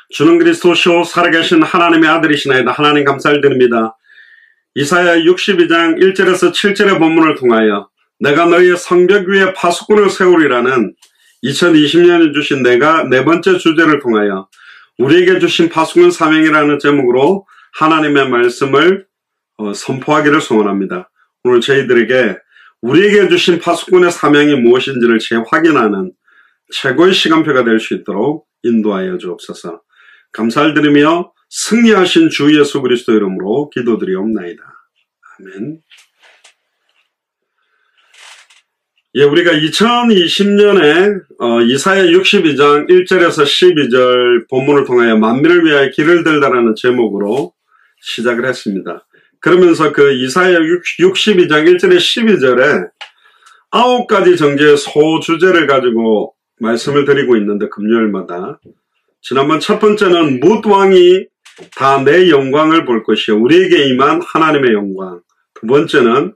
주는 그리스도시요 살아계신 하나님의 아들이시나이다. 하나님 감사를 드립니다. 이사야 62장 1절에서 7절의 본문을 통하여 내가 너희의 성벽 위에 파수꾼을 세우리라는 2020년에 주신 내가 네 번째 주제를 통하여 우리에게 주신 파수꾼 사명이라는 제목으로 하나님의 말씀을 선포하기를 소원합니다. 오늘 저희들에게 우리에게 주신 파수꾼의 사명이 무엇인지를 재확인하는 최고의 시간표가 될 수 있도록 인도하여 주옵소서. 감사를 드리며 승리하신 주 예수 그리스도 이름으로 기도드리옵나이다. 아멘. 우리가 2020년에 이사야 62장 1절에서 12절 본문을 통하여 만민을 위하여 길을 들다라는 제목으로 시작을 했습니다. 그러면서 그 이사야 62장 1절에 12절에 9가지 정죄의 소주제를 가지고 말씀을 드리고 있는데 금요일마다 지난번 첫 번째는 뭇 왕이 다 내 영광을 볼 것이요 우리에게 임한 하나님의 영광. 두 번째는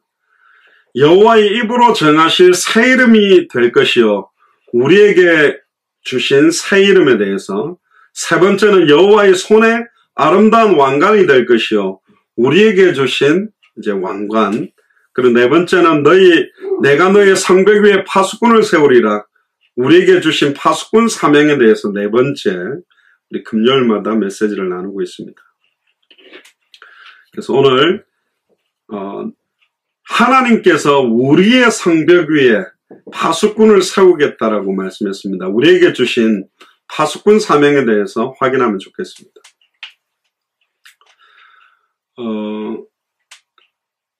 여호와의 입으로 정하실 새 이름이 될 것이요 우리에게 주신 새 이름에 대해서. 세 번째는 여호와의 손에 아름다운 왕관이 될 것이요 우리에게 주신 이제 왕관. 그리고 네 번째는 내가 너희의 성벽 위에 파수꾼을 세우리라. 우리에게 주신 파수꾼 사명에 대해서 네 번째, 우리 금요일마다 메시지를 나누고 있습니다. 그래서 오늘 하나님께서 우리의 성벽 위에 파수꾼을 세우겠다라고 말씀했습니다. 우리에게 주신 파수꾼 사명에 대해서 확인하면 좋겠습니다.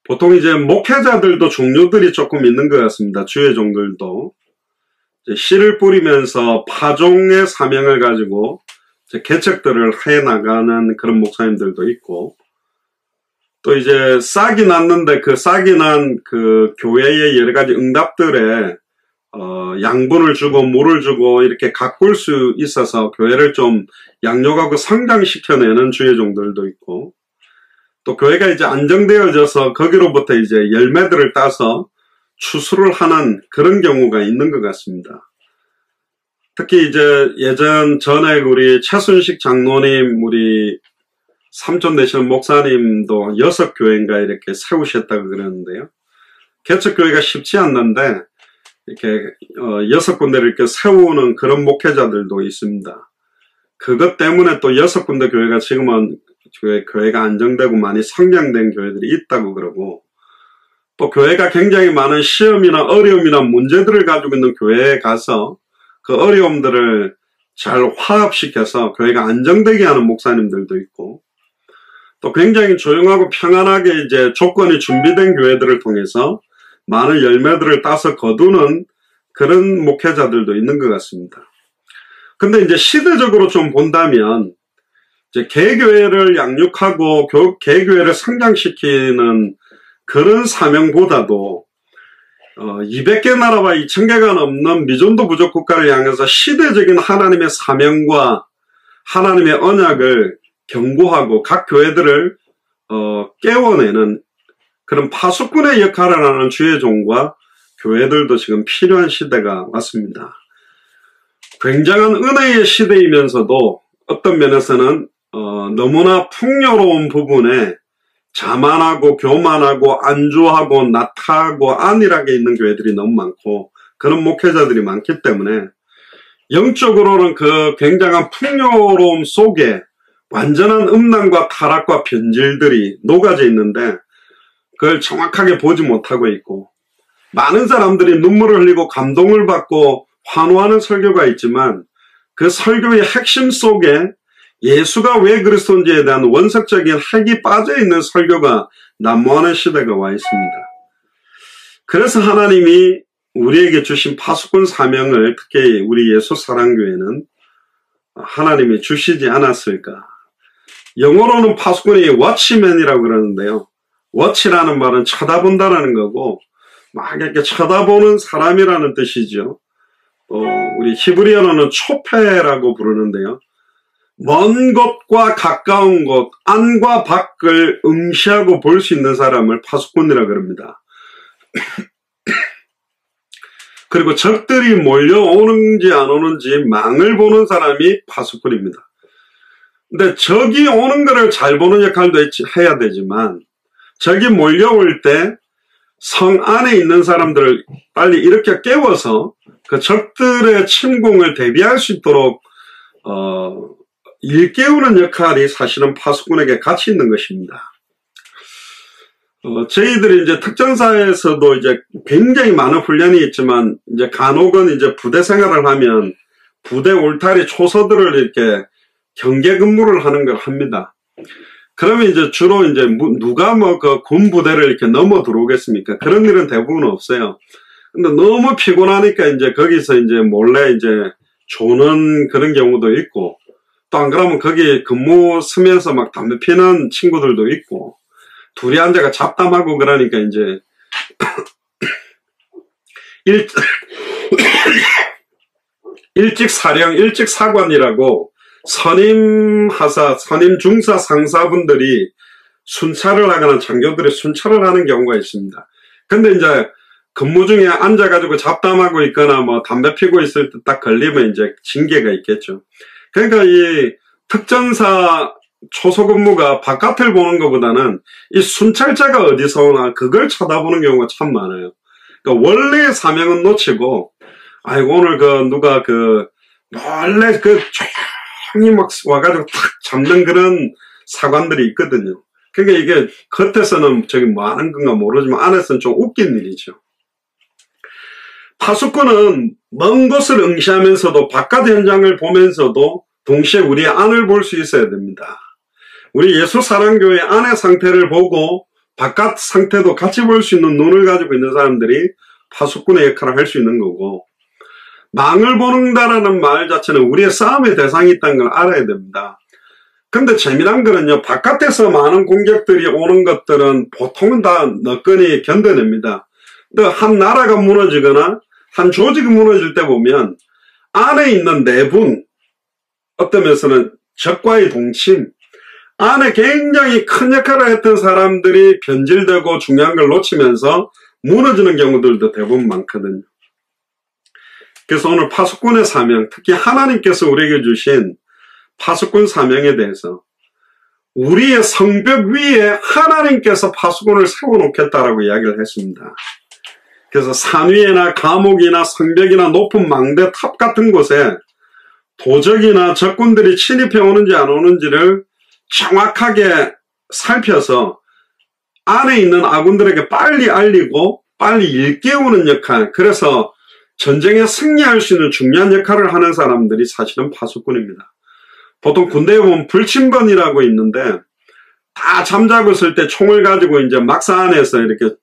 보통 이제 목회자들도 종류들이 조금 있는 것 같습니다. 주의 종들도. 씨를 뿌리면서 파종의 사명을 가지고 개척들을 해나가는 그런 목사님들도 있고, 또 이제 싹이 났는데 그 싹이 난 그 교회의 여러 가지 응답들에 양분을 주고 물을 주고 이렇게 가꿀 수 있어서 교회를 좀 양육하고 성장시켜내는 주의 종들도 있고, 또 교회가 이제 안정되어져서 거기로부터 이제 열매들을 따서 추수를 하는 그런 경우가 있는 것 같습니다. 특히 이제 전에 우리 최순식 장로님, 우리 삼촌 되시는 목사님도 6교회인가 이렇게 세우셨다고 그러는데요. 개척교회가 쉽지 않는데 이렇게 6군데를 이렇게 세우는 그런 목회자들도 있습니다. 그것 때문에 또 6군데 교회가 지금은 교회가 안정되고 많이 성장된 교회들이 있다고 그러고, 또 교회가 굉장히 많은 시험이나 어려움이나 문제들을 가지고 있는 교회에 가서 그 어려움들을 잘 화합시켜서 교회가 안정되게 하는 목사님들도 있고, 또 굉장히 조용하고 평안하게 이제 조건이 준비된 교회들을 통해서 많은 열매들을 따서 거두는 그런 목회자들도 있는 것 같습니다. 근데 이제 시대적으로 좀 본다면 이제 개교회를 양육하고 개교회를 성장시키는 그런 사명보다도 200개 나라와 2000개가 넘는 미전도 부족 국가를 향해서 시대적인 하나님의 사명과 하나님의 언약을 경고하고 각 교회들을 깨워내는 그런 파수꾼의 역할을 하는 주의 종과 교회들도 지금 필요한 시대가 왔습니다. 굉장한 은혜의 시대이면서도 어떤 면에서는 너무나 풍요로운 부분에 자만하고 교만하고 안주하고 나타하고 안일하게 있는 교회들이 너무 많고 그런 목회자들이 많기 때문에 영적으로는 그 굉장한 풍요로움 속에 완전한 음란과 타락과 변질들이 녹아져 있는데 그걸 정확하게 보지 못하고 있고, 많은 사람들이 눈물을 흘리고 감동을 받고 환호하는 설교가 있지만 그 설교의 핵심 속에 예수가 왜 그리스도인지에 대한 원석적인 핵이 빠져있는 설교가 난무하는 시대가 와 있습니다. 그래서 하나님이 우리에게 주신 파수꾼 사명을 특히 우리 예수사랑교회는 하나님이 주시지 않았을까. 영어로는 파수꾼이 워치맨이라고 그러는데요. 워치라는 말은 쳐다본다라는 거고 막 이렇게 쳐다보는 사람이라는 뜻이죠. 우리 히브리어로는 초페라고 부르는데요. 먼 곳과 가까운 곳, 안과 밖을 응시하고 볼 수 있는 사람을 파수꾼이라고 그럽니다. 그리고 적들이 몰려오는지 안 오는지 망을 보는 사람이 파수꾼입니다. 근데 적이 오는 거를 잘 보는 역할도 해야 되지만 적이 몰려올 때 성 안에 있는 사람들을 빨리 일으켜 깨워서 그 적들의 침공을 대비할 수 있도록 일깨우는 역할이 사실은 파수꾼에게 같이 있는 것입니다. 저희들이 이제 특전사에서도 이제 굉장히 많은 훈련이 있지만 이제 간혹은 이제 부대 생활을 하면 부대 울타리 초소들을 이렇게 경계 근무를 하는 걸 합니다. 그러면 이제 주로 이제 누가 뭐 그 군 부대를 이렇게 넘어 들어오겠습니까? 그런 일은 대부분 없어요. 근데 너무 피곤하니까 이제 거기서 이제 몰래 이제 조는 그런 경우도 있고, 또 안 그러면 거기 근무 쓰면서 막 담배 피는 친구들도 있고, 둘이 앉아가 잡담하고 그러니까 이제 일찍 사령, 일찍 사관이라고 선임 하사, 선임 중사 상사분들이 순찰을 하거나 장교들이 순찰을 하는 경우가 있습니다. 근데 이제 근무 중에 앉아가지고 잡담하고 있거나 뭐 담배 피고 있을 때 딱 걸리면 이제 징계가 있겠죠. 그러니까 이 특전사 초소 근무가 바깥을 보는 것보다는 이 순찰자가 어디서 오나 그걸 쳐다보는 경우가 참 많아요. 그러니까 원래의 사명은 놓치고, 아이고 오늘 그 누가 그 원래 그 조용히 막 와가지고 탁 잡는 그런 사관들이 있거든요. 그러니까 이게 겉에서는 저기 뭐 하는 건가 모르지만 안에서는 좀 웃긴 일이죠. 파수꾼은 먼 곳을 응시하면서도 바깥 현장을 보면서도 동시에 우리의 안을 볼 수 있어야 됩니다. 우리 예수사랑교회 안의 상태를 보고 바깥 상태도 같이 볼 수 있는 눈을 가지고 있는 사람들이 파수꾼의 역할을 할 수 있는 거고, 망을 보는다라는 말 자체는 우리의 싸움의 대상이 있다는 걸 알아야 됩니다. 근데 재미난 거는요, 바깥에서 많은 공격들이 오는 것들은 보통은 다 너끈히 견뎌냅니다. 근데 한 나라가 무너지거나 한 조직이 무너질 때 보면 안에 있는 내분, 어떤 면에서는 적과의 동침, 안에 굉장히 큰 역할을 했던 사람들이 변질되고 중요한 걸 놓치면서 무너지는 경우들도 대부분 많거든요. 그래서 오늘 파수꾼의 사명, 특히 하나님께서 우리에게 주신 파수꾼 사명에 대해서 우리의 성벽 위에 하나님께서 파수꾼을 세워놓겠다라고 이야기를 했습니다. 그래서 산 위에나 감옥이나 성벽이나 높은 망대 탑 같은 곳에 도적이나 적군들이 침입해 오는지 안 오는지를 정확하게 살펴서 안에 있는 아군들에게 빨리 알리고 빨리 일깨우는 역할, 그래서 전쟁에 승리할 수 있는 중요한 역할을 하는 사람들이 사실은 파수꾼입니다. 보통 군대에 보면 불침번이라고 있는데 다 잠자고 있을 때 총을 가지고 이제 막사 안에서 이렇게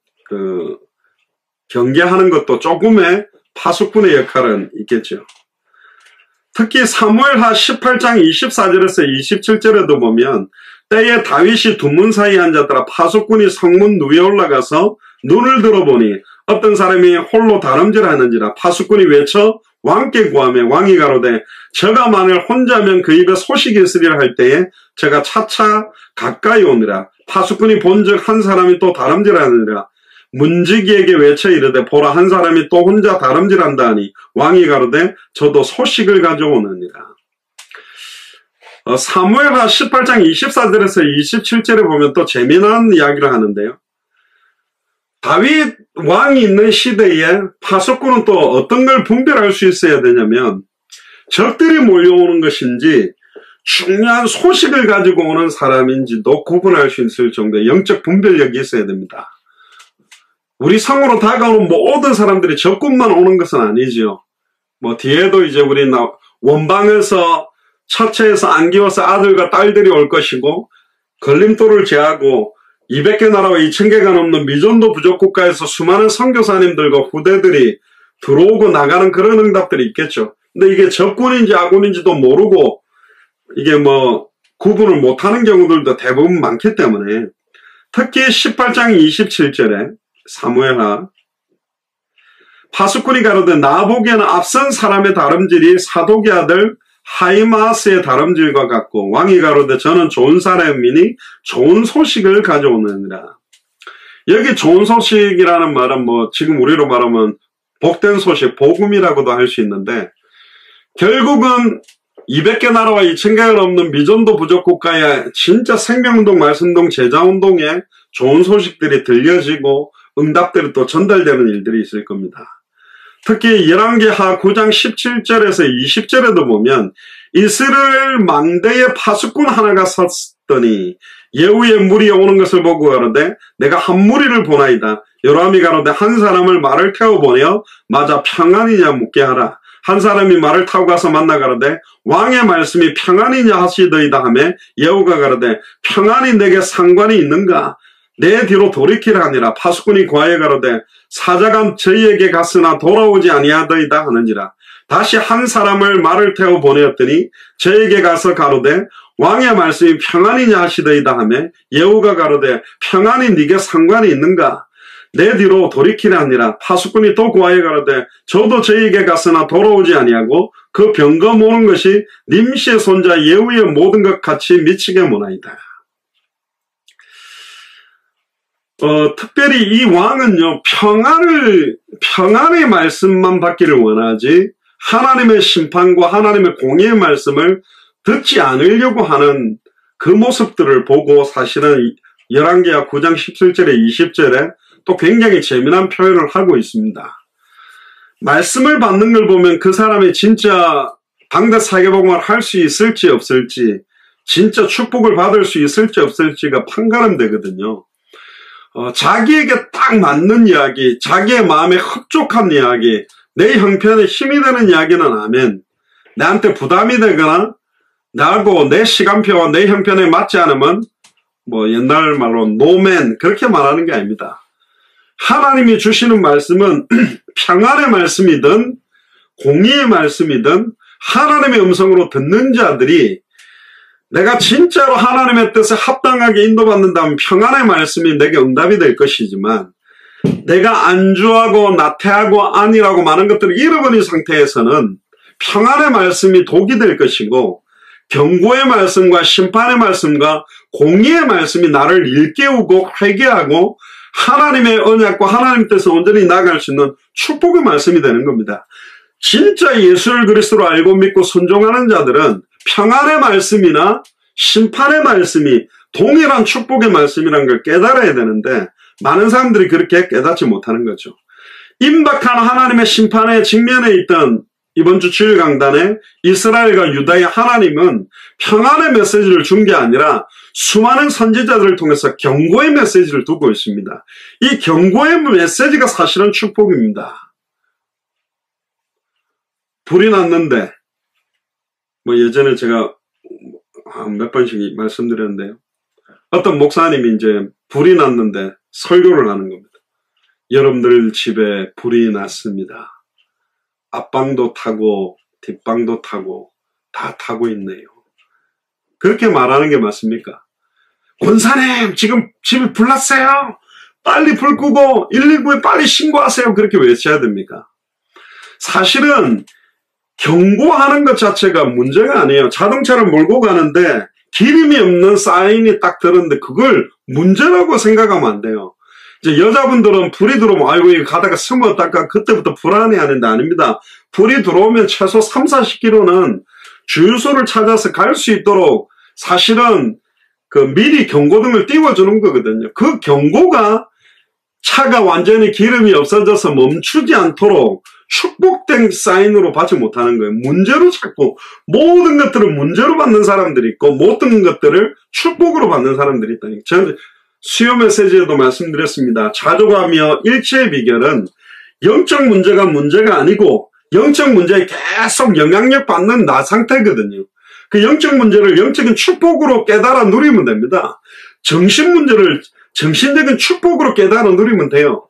경계하는 것도 조금의 파수꾼의 역할은 있겠죠. 특히 사무엘하 18장 24절에서 27절에도 보면 때에 다윗이 두 문 사이에 앉았더라. 파수꾼이 성문 위에 올라가서 눈을 들어보니 어떤 사람이 홀로 다름질하는지라. 파수꾼이 외쳐 왕께 구하며 왕이 가로되 저가 만일 혼자면 그 입에 소식이 있으리라 할 때에 저가 차차 가까이 오니라. 파수꾼이 본즉 한 사람이 또 다름질하느니라. 문지기에게 외쳐 이르되 보라 한 사람이 또 혼자 다름질한다 하니 왕이 가로되 저도 소식을 가져오느니라. 사무엘하 18장 24절에서 27절에 보면 또 재미난 이야기를 하는데요. 다윗 왕이 있는 시대에 파수꾼은 또 어떤 걸 분별할 수 있어야 되냐면 적들이 몰려오는 것인지 중요한 소식을 가지고 오는 사람인지도 구분할 수 있을 정도의 영적 분별력이 있어야 됩니다. 우리 성으로 다가오는 모든 사람들이 적군만 오는 것은 아니지요. 뭐 뒤에도 이제 우리 원방에서 처체에서 안기워서 아들과 딸들이 올 것이고 걸림돌을 제하고 200개 나라와 2000개가 넘는 미전도 부족 국가에서 수많은 선교사님들과 후대들이 들어오고 나가는 그런 응답들이 있겠죠. 근데 이게 적군인지 아군인지도 모르고 이게 뭐 구분을 못하는 경우들도 대부분 많기 때문에 특히 18장 27절에 사무엘하 파수꾼이 가로되 나 보기에는 앞선 사람의 다름질이 사독의 아들 하이마스의 다름질과 같고 왕이 가로되 저는 좋은 사람이니 좋은 소식을 가져오느니라. 여기 좋은 소식이라는 말은 뭐 지금 우리로 말하면 복된 소식, 복음이라고도 할 수 있는데 결국은 200개 나라와 2000개가 넘는 미전도 부족 국가에 진짜 생명운동, 말씀운동, 제자운동에 좋은 소식들이 들려지고 응답들이 또 전달되는 일들이 있을 겁니다. 특히 열왕기하 9장 17절에서 20절에도 보면 이스라엘 망대에 파수꾼 하나가 섰더니 예후의 무리에 오는 것을 보고 가로되 내가 한 무리를 보나이다. 요람이 가로되 한 사람을 말을 태워 보내어 맞아 평안이냐 묻게 하라. 한 사람이 말을 타고 가서 만나 가로되 왕의 말씀이 평안이냐 하시더이다 하매 예후가 가로되 평안이 내게 상관이 있는가? 내 뒤로 돌이키라 하니라. 파수꾼이 고하여 가로되 사자가 저희에게 갔으나 돌아오지 아니하더이다 하느니라. 다시 한 사람을 말을 태워 보내었더니 저에게 가서 가로되 왕의 말씀이 평안이냐 하시더이다 하매 예후가 가로되 평안이 네게 상관이 있는가? 내 뒤로 돌이키라 하니라. 파수꾼이 또 고하여 가로되 저도 저에게 갔으나 돌아오지 아니하고 그 병거 오는 것이 님시의 손자 예후의 모든 것 같이 미치게 모나이다. 특별히 이 왕은요, 평안의 말씀만 받기를 원하지, 하나님의 심판과 하나님의 공의의 말씀을 듣지 않으려고 하는 그 모습들을 보고 사실은 열왕기하 9장 17절에 20절에 또 굉장히 재미난 표현을 하고 있습니다. 말씀을 받는 걸 보면 그 사람이 진짜 당대 사개복음을 할 수 있을지 없을지, 진짜 축복을 받을 수 있을지 없을지가 판가름되거든요. 자기에게 딱 맞는 이야기, 자기의 마음에 흡족한 이야기, 내 형편에 힘이 되는 이야기는 아멘. 나한테 부담이 되거나 나하고 내 시간표와 내 형편에 맞지 않으면 옛날 말로 노맨 그렇게 말하는 게 아닙니다. 하나님이 주시는 말씀은 평안의 말씀이든 공의의 말씀이든 하나님의 음성으로 듣는 자들이 내가 진짜로 하나님의 뜻에 합당하게 인도받는다면 평안의 말씀이 내게 응답이 될 것이지만 내가 안주하고 나태하고 아니라고 많은 것들을 잃어버린 상태에서는 평안의 말씀이 독이 될 것이고 경고의 말씀과 심판의 말씀과 공의의 말씀이 나를 일깨우고 회개하고 하나님의 언약과 하나님 뜻에 온전히 나아갈 수 있는 축복의 말씀이 되는 겁니다. 진짜 예수를 그리스도로 알고 믿고 순종하는 자들은 평안의 말씀이나 심판의 말씀이 동일한 축복의 말씀이라는 걸 깨달아야 되는데 많은 사람들이 그렇게 깨닫지 못하는 거죠. 임박한 하나님의 심판에 직면해 있던 이번 주 주일 강단에 이스라엘과 유다의 하나님은 평안의 메시지를 준 게 아니라 수많은 선지자들을 통해서 경고의 메시지를 두고 있습니다. 이 경고의 메시지가 사실은 축복입니다. 불이 났는데 예전에 제가 몇 번씩 말씀드렸는데요. 어떤 목사님이 이제 불이 났는데 설교를 하는 겁니다. 여러분들 집에 불이 났습니다. 앞방도 타고 뒷방도 타고 다 타고 있네요. 그렇게 말하는 게 맞습니까? 권사님 지금 집에 불 났어요. 빨리 불 끄고 119에 빨리 신고하세요. 그렇게 외쳐야 됩니까? 사실은 경고하는 것 자체가 문제가 아니에요. 자동차를 몰고 가는데 기름이 없는 사인이 딱 들었는데 그걸 문제라고 생각하면 안 돼요. 이제 여자분들은 불이 들어오면 아이고 이거 가다가 스쳤다가 그때부터 불안해하는데 아닙니다. 불이 들어오면 최소 3, 40km는 주유소를 찾아서 갈 수 있도록 사실은 미리 경고등을 띄워주는 거거든요. 그 경고가 차가 완전히 기름이 없어져서 멈추지 않도록 축복된 사인으로 받지 못하는 거예요. 문제로 자꾸 모든 것들을 문제로 받는 사람들이 있고 모든 것들을 축복으로 받는 사람들이 있다니까. 저는 수요 메시지에도 말씀드렸습니다. 자족하며 일치의 비결은 영적 문제가 문제가 아니고 영적 문제에 계속 영향력 받는 나 상태거든요. 그 영적 문제를 영적인 축복으로 깨달아 누리면 됩니다. 정신 문제를 정신적인 축복으로 깨달아 누리면 돼요.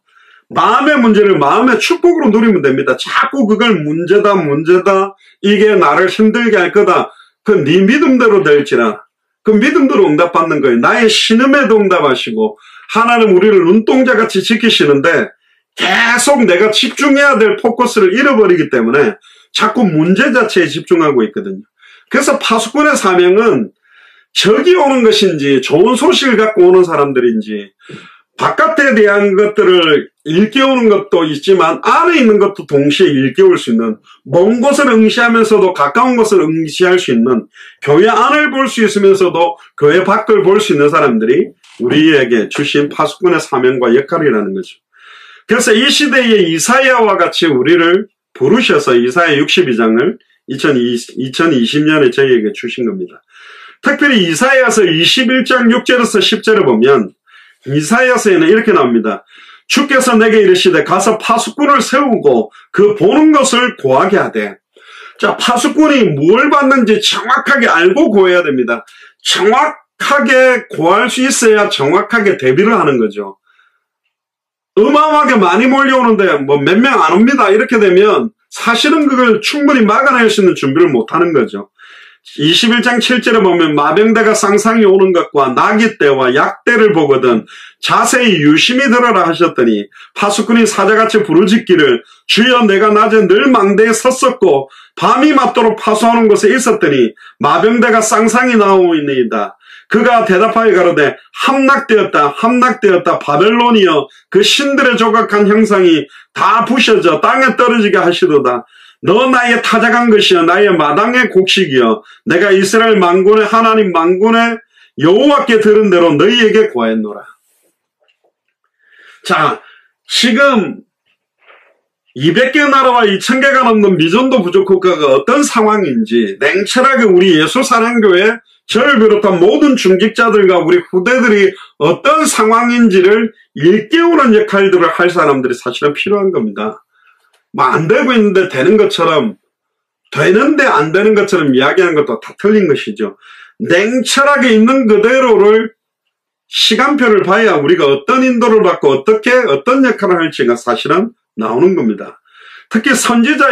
마음의 문제를 마음의 축복으로 누리면 됩니다. 자꾸 그걸 문제다 이게 나를 힘들게 할 거다. 그 네 믿음대로 될지라. 그 믿음대로 응답받는 거예요. 나의 신음에도 응답하시고 하나님 우리를 눈동자같이 지키시는데 계속 내가 집중해야 될 포커스를 잃어버리기 때문에 자꾸 문제 자체에 집중하고 있거든요. 그래서 파수꾼의 사명은 적이 오는 것인지 좋은 소식을 갖고 오는 사람들인지 바깥에 대한 것들을 일깨우는 것도 있지만 안에 있는 것도 동시에 일깨울 수 있는, 먼 곳을 응시하면서도 가까운 곳을 응시할 수 있는, 교회 안을 볼 수 있으면서도 교회 밖을 볼 수 있는 사람들이 우리에게 주신 파수꾼의 사명과 역할이라는 거죠. 그래서 이 시대의 이사야와 같이 우리를 부르셔서 이사야 62장을 2020년에 저희에게 주신 겁니다. 특별히 이사야서 21장 6절에서 10절을 보면 이사야서에는 이렇게 나옵니다. 주께서 내게 이르시되 가서 파수꾼을 세우고 그 보는 것을 고하게 하되. 자, 파수꾼이 뭘 받는지 정확하게 알고 고해야 됩니다. 정확하게 고할 수 있어야 정확하게 대비를 하는 거죠. 어마어마하게 많이 몰려오는데 뭐 몇 명 안 옵니다. 이렇게 되면 사실은 그걸 충분히 막아낼 수 있는 준비를 못하는 거죠. 21장 7절에 보면 마병대가 쌍쌍이 오는 것과 나귀떼와 약떼를 보거든 자세히 유심히 들어라 하셨더니 파수꾼이 사자같이 부르짖기를 주여 내가 낮에 늘 망대에 섰었고 밤이 맞도록 파수하는 곳에 있었더니 마병대가 쌍쌍이 나오니이다. 그가 대답하여 가로되 함락되었다 함락되었다 바벨론이여 그 신들의 조각한 형상이 다 부셔져 땅에 떨어지게 하시도다. 너 나의 타작한 것이여 나의 마당의 곡식이여 내가 이스라엘 만군의 하나님 만군의 여호와께 들은 대로 너희에게 고하였노라. 자, 지금 200개 나라와 2000개가 넘는 미전도 부족 국가가 어떤 상황인지 냉철하게 우리 예수사랑교회 저를 비롯한 모든 중직자들과 우리 후대들이 어떤 상황인지를 일깨우는 역할들을 할 사람들이 사실은 필요한 겁니다. 뭐 안 되고 있는데 되는 것처럼, 되는데 안 되는 것처럼 이야기하는 것도 다 틀린 것이죠. 냉철하게 있는 그대로를 시간표를 봐야 우리가 어떤 인도를 받고 어떻게 어떤 역할을 할지가 사실은 나오는 겁니다. 특히 선지자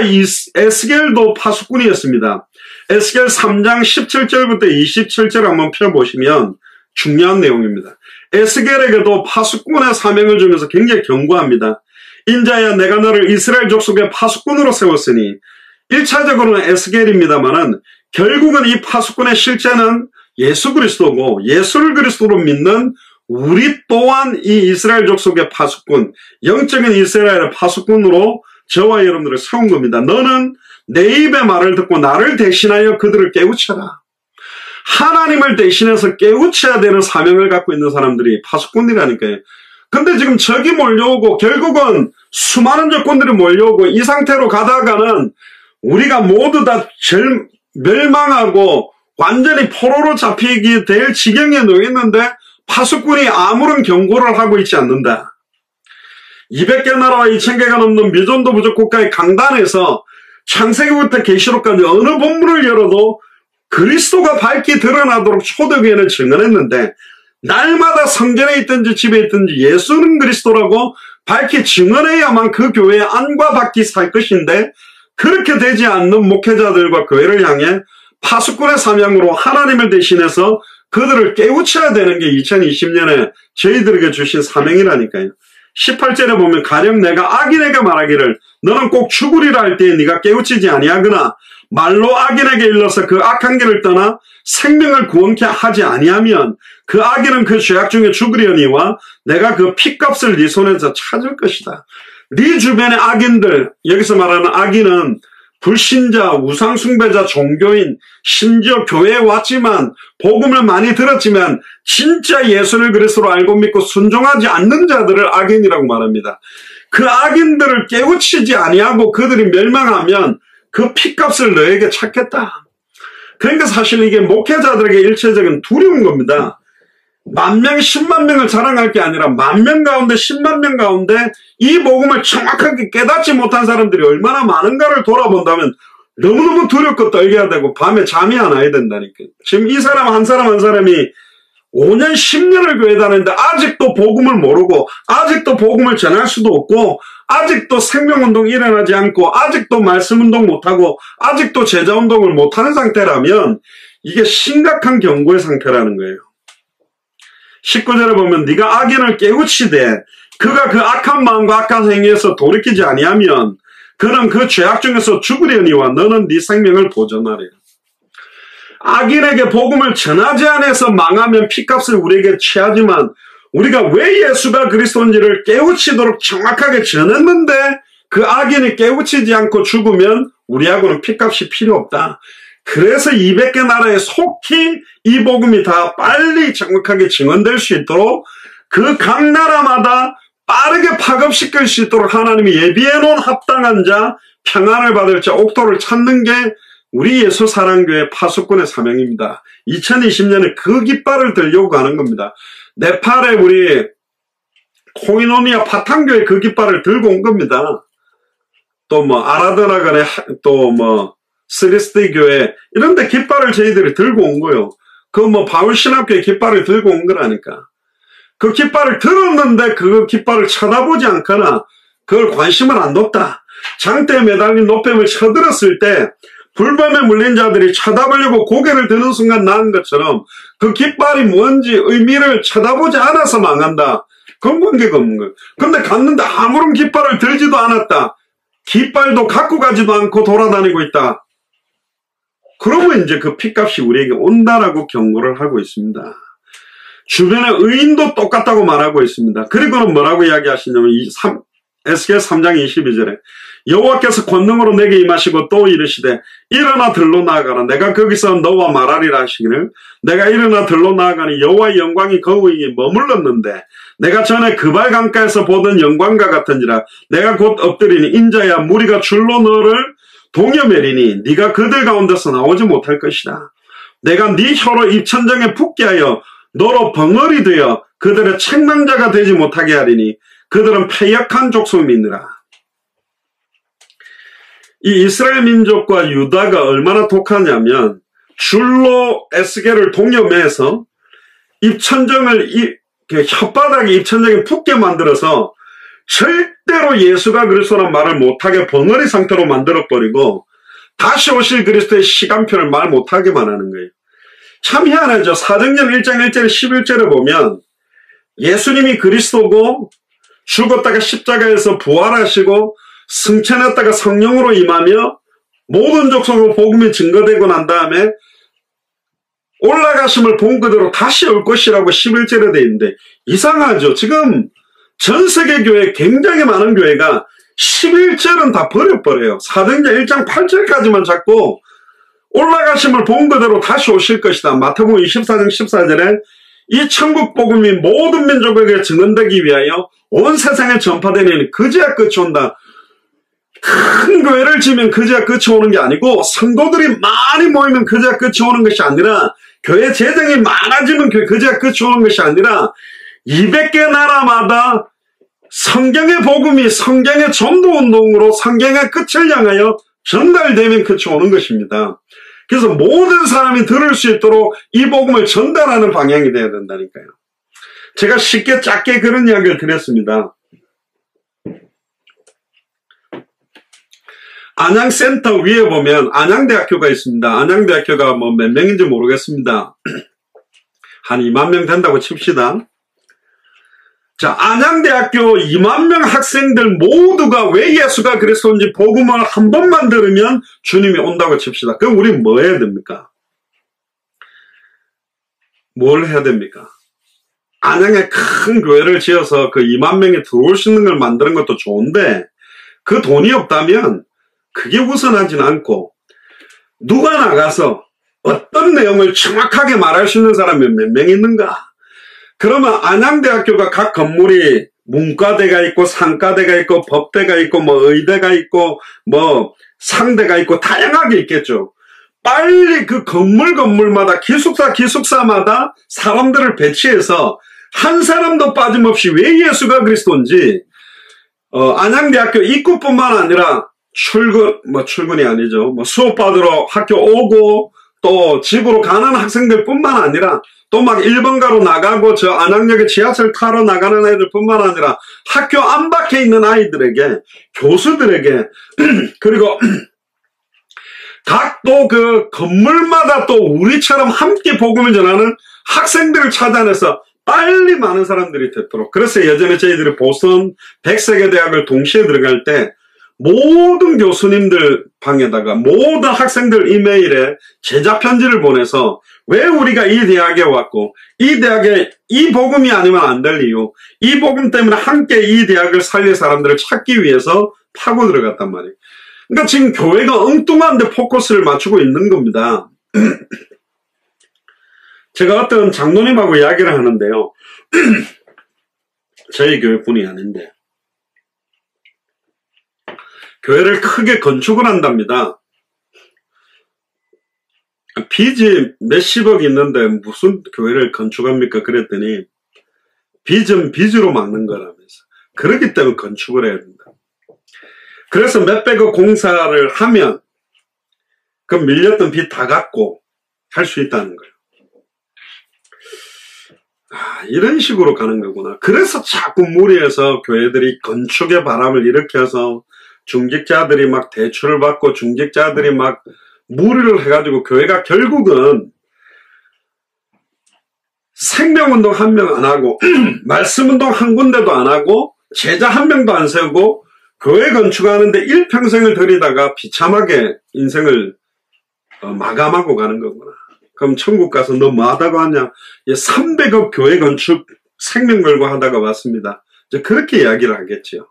에스겔도 파수꾼이었습니다. 에스겔 3장 17절부터 27절 한번 펴보시면 중요한 내용입니다. 에스겔에게도 파수꾼의 사명을 주면서 굉장히 경고합니다. 인자야 내가 너를 이스라엘 족속의 파수꾼으로 세웠으니 1차적으로는 에스겔입니다만은 결국은 이 파수꾼의 실제는 예수 그리스도고 예수를 그리스도로 믿는 우리 또한 이 이스라엘 족속의 파수꾼, 영적인 이스라엘의 파수꾼으로 저와 여러분들을 세운 겁니다. 너는 내 입의 말을 듣고 나를 대신하여 그들을 깨우쳐라. 하나님을 대신해서 깨우쳐야 되는 사명을 갖고 있는 사람들이 파수꾼이라니까요. 근데 지금 적이 몰려오고 결국은 수많은 적군들이 몰려오고 이 상태로 가다가는 우리가 모두 다 멸망하고 완전히 포로로 잡히게 될 지경에 놓였는데 파수꾼이 아무런 경고를 하고 있지 않는다. 200개 나라와 2000개가 넘는 미전도 부족 국가의 강단에서 창세기부터 계시록까지 어느 본문을 열어도 그리스도가 밝게 드러나도록 초대교회는 증언했는데 날마다 성전에 있든지 집에 있든지 예수는 그리스도라고 밝게 증언해야만 그 교회의 안과 밖이 살 것인데 그렇게 되지 않는 목회자들과 교회를 향해 파수꾼의 사명으로 하나님을 대신해서 그들을 깨우쳐야 되는 게 2020년에 저희들에게 주신 사명이라니까요. 18절에 보면 가령 내가 악인에게 말하기를 너는 꼭 죽으리라 할 때에 네가 깨우치지 아니하거나 말로 악인에게 일러서 그 악한 길을 떠나 생명을 구원케 하지 아니하면 그 악인은 그 죄악 중에 죽으려니와 내가 그 핏값을 네 손에서 찾을 것이다. 네 주변의 악인들, 여기서 말하는 악인은 불신자, 우상숭배자, 종교인, 심지어 교회에 왔지만 복음을 많이 들었지만 진짜 예수를 그리스도로 알고 믿고 순종하지 않는 자들을 악인이라고 말합니다. 그 악인들을 깨우치지 아니하고 그들이 멸망하면 그 핏값을 너에게 찾겠다. 그러니까 사실 이게 목회자들에게 일체적인 두려운 겁니다. 10,000명, 10만 명을 자랑할 게 아니라 10,000명 가운데 10만 명 가운데 이 복음을 정확하게 깨닫지 못한 사람들이 얼마나 많은가를 돌아본다면 너무너무 두렵고 떨게 되고 밤에 잠이 안 와야 된다니까요. 지금 이 사람 한 사람 한 사람이 5년, 10년을 교회 다니는데 아직도 복음을 모르고 아직도 복음을 전할 수도 없고 아직도 생명운동 일어나지 않고 아직도 말씀운동 못하고 아직도 제자운동을 못하는 상태라면 이게 심각한 경고의 상태라는 거예요. 19절에 보면 네가 악인을 깨우치되 그가 그 악한 마음과 악한 행위에서 돌이키지 아니하면 그는 그 죄악 중에서 죽으려니와 너는 네 생명을 보존하리라. 악인에게 복음을 전하지 않아서 망하면 핏값을 우리에게 취하지만 우리가 왜 예수가 그리스도인지를 깨우치도록 정확하게 전했는데 그 악인이 깨우치지 않고 죽으면 우리하고는 핏값이 필요 없다. 그래서 200개 나라에 속히 이 복음이 다 빨리 정확하게 증언될 수 있도록 그 각 나라마다 빠르게 파급시킬 수 있도록 하나님이 예비해 놓은 합당한 자, 평안을 받을 자, 옥토를 찾는 게 우리 예수사랑교회 파수꾼의 사명입니다. 2020년에 그 깃발을 들려고 가는 겁니다. 네팔에 우리 코이노니아 파탕교회 그 깃발을 들고 온 겁니다. 또 뭐 아라드나간에 또 뭐 스리스티 교회 이런 데 깃발을 저희들이 들고 온 거예요. 그 뭐 바울신학교에 깃발을 들고 온 거라니까. 그 깃발을 들었는데 그 깃발을 쳐다보지 않거나 그걸 관심을 안 뒀다. 장대에 매달린 노뱀을 쳐들었을 때 불뱀에 물린 자들이 쳐다보려고 고개를 드는 순간 나은 것처럼 그 깃발이 뭔지 의미를 쳐다보지 않아서 망한다. 그런 관계가 없는 거예요. 근데 갔는데 아무런 깃발을 들지도 않았다. 깃발도 갖고 가지도 않고 돌아다니고 있다. 그러면 이제 그 핏값이 우리에게 온다라고 경고를 하고 있습니다. 주변의 의인도 똑같다고 말하고 있습니다. 그리고는 뭐라고 이야기하시냐면 에스겔 3장 22절에 여호와께서 권능으로 내게 임하시고 또 이르시되 일어나 들로 나아가라. 내가 거기서 너와 말하리라 하시기를 내가 일어나 들로 나아가니 여호와의 영광이 거기 머물렀는데 내가 전에 그발 강가에서 보던 영광과 같은지라. 내가 곧 엎드리니 인자야 무리가 줄로 너를 동여매리니 네가 그들 가운데서 나오지 못할 것이다. 내가 네 혀로 입천정에 붙게 하여 너로 벙어리 되어 그들의 책망자가 되지 못하게 하리니 그들은 패역한 족속이니라. 이 이스라엘 민족과 유다가 얼마나 독하냐면 줄로 에스겔을 동여매서 입천정을 혓바닥에 입천정에 붙게 만들어서 절대로 예수가 그리스도란 말을 못하게 벙어리 상태로 만들어버리고 다시 오실 그리스도의 시간표를 말 못하게만 하는 거예요. 참 희한하죠. 사도행전 1장 1절에 11절에 보면 예수님이 그리스도고 죽었다가 십자가에서 부활하시고 승천했다가 성령으로 임하며 모든 족속으로 복음이 증거되고 난 다음에 올라가심을 본 그대로 다시 올 것이라고 11절에 되어 있는데 이상하죠. 지금 전 세계 교회 굉장히 많은 교회가 11절은 다 버려버려요. 사도행전 1장 8절까지만 잡고 올라가심을 본 그대로 다시 오실 것이다. 마태복음 24장 14절에 이 천국 복음이 모든 민족에게 증언되기 위하여 온 세상에 전파되니 그제야 끝이 온다. 큰 교회를 지으면 그제야 끝이 오는 게 아니고 성도들이 많이 모이면 그제야 끝이 오는 것이 아니라 교회 재정이 많아지면 그제야 끝이 오는 것이 아니라 200개 나라마다 성경의 복음이 성경의 전도운동으로 성경의 끝을 향하여 전달되면 끝이 오는 것입니다. 그래서 모든 사람이 들을 수 있도록 이 복음을 전달하는 방향이 되어야 된다니까요. 제가 쉽게 짧게 그런 이야기를 드렸습니다. 안양센터 위에 보면 안양대학교가 있습니다. 안양대학교가 뭐 몇 명인지 모르겠습니다. 한 2만 명 된다고 칩시다. 자, 안양대학교 2만 명 학생들 모두가 왜 예수가 그리스도인지 복음을 한 번만 들으면 주님이 온다고 칩시다. 그럼 우리는 뭐 해야 됩니까? 뭘 해야 됩니까? 안양에 큰 교회를 지어서 그 2만 명이 들어올 수 있는 걸 만드는 것도 좋은데 그 돈이 없다면 그게 우선하지는 않고 누가 나가서 어떤 내용을 정확하게 말할 수 있는 사람이 몇 명 있는가? 그러면 안양대학교가 각 건물이 문과대가 있고 상과대가 있고 법대가 있고 뭐 의대가 있고 뭐 상대가 있고 다양하게 있겠죠. 빨리 그 건물마다 기숙사마다 사람들을 배치해서 한 사람도 빠짐없이 왜 예수가 그리스도인지 안양대학교 입구뿐만 아니라 출근이 아니죠. 뭐 수업 받으러 학교 오고 또 집으로 가는 학생들뿐만 아니라 또 막 1번가로 나가고 저 안양역에 지하철 타러 나가는 애들뿐만 아니라 학교 안팎에 있는 아이들에게 교수들에게 그리고 각 또 그 건물마다 또 우리처럼 함께 복음을 전하는 학생들을 찾아내서 빨리 많은 사람들이 됐도록. 그래서 예전에 저희들이 보스턴 100세계 대학을 동시에 들어갈 때 모든 교수님들 방에다가 모든 학생들 이메일에 제자 편지를 보내서 왜 우리가 이 대학에 왔고 이 대학에 이 복음이 아니면 안 될 이유, 이 복음 때문에 함께 이 대학을 살릴 사람들을 찾기 위해서 파고 들어갔단 말이에요. 그러니까 지금 교회가 엉뚱한데 포커스를 맞추고 있는 겁니다. 제가 어떤 장로님하고 이야기를 하는데요. 저희 교회 분이 아닌데 교회를 크게 건축을 한답니다. 빚이 몇십억 있는데 무슨 교회를 건축합니까? 그랬더니 빚은 빚으로 막는 거라면서. 그렇기 때문에 건축을 해야 된다. 그래서 몇백억 공사를 하면 그 밀렸던 빚 다 갚고 할 수 있다는 거예요. 이런 식으로 가는 거구나. 그래서 자꾸 무리해서 교회들이 건축의 바람을 일으켜서 중직자들이 막 대출을 받고 중직자들이 막 무리를 해가지고 교회가 결국은 생명운동 한 명 안 하고 말씀운동 한 군데도 안 하고 제자 한 명도 안 세우고 교회 건축하는데 일평생을 들이다가 비참하게 인생을 마감하고 가는 거구나. 그럼 천국 가서 너 뭐 하다가 왔냐? 300억 교회 건축 생명 걸고 하다가 왔습니다. 이제 그렇게 이야기를 하겠죠.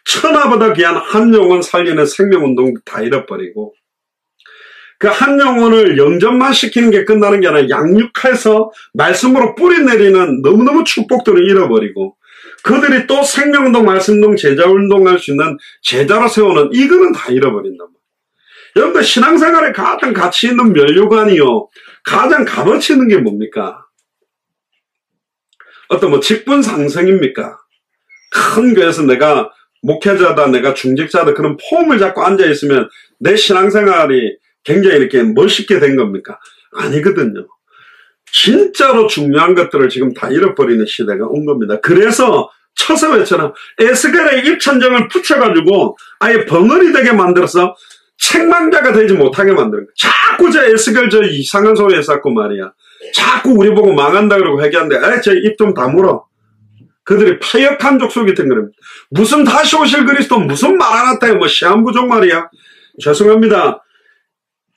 천하보다 귀한 한 영혼 살리는 생명운동 다 잃어버리고 그 한 영혼을 영접만 시키는 게 끝나는 게 아니라 양육해서 말씀으로 뿌리내리는 너무너무 축복들을 잃어버리고 그들이 또 생명운동, 말씀운동, 제자운동 할 수 있는 제자로 세우는 이거는 다 잃어버린단 말이에요. 여러분들 신앙생활에 가장 가치 있는 면류관이요. 가장 값어치 있는 게 뭡니까? 어떤 뭐 직분 상승입니까? 큰 교회에서 내가 목회자다, 내가 중직자다 그런 폼을 잡고 앉아있으면 내 신앙생활이 굉장히 이렇게 멋있게 된 겁니까? 아니거든요. 진짜로 중요한 것들을 지금 다 잃어버리는 시대가 온 겁니다. 그래서 처서회처럼 에스겔의 입천정을 붙여가지고 아예 벙어리 되게 만들어서 책망자가 되지 못하게 만드는 거예요. 자꾸 저 에스겔 저 이상한 소리 했었고 말이야. 자꾸 우리 보고 망한다 그러고 회개하는데 저 입 좀 다물어. 그들이 패역한 족속이 된 겁니다. 무슨 다시 오실 그리스도 무슨 마라나타요 뭐 시한부족 말이야. 죄송합니다.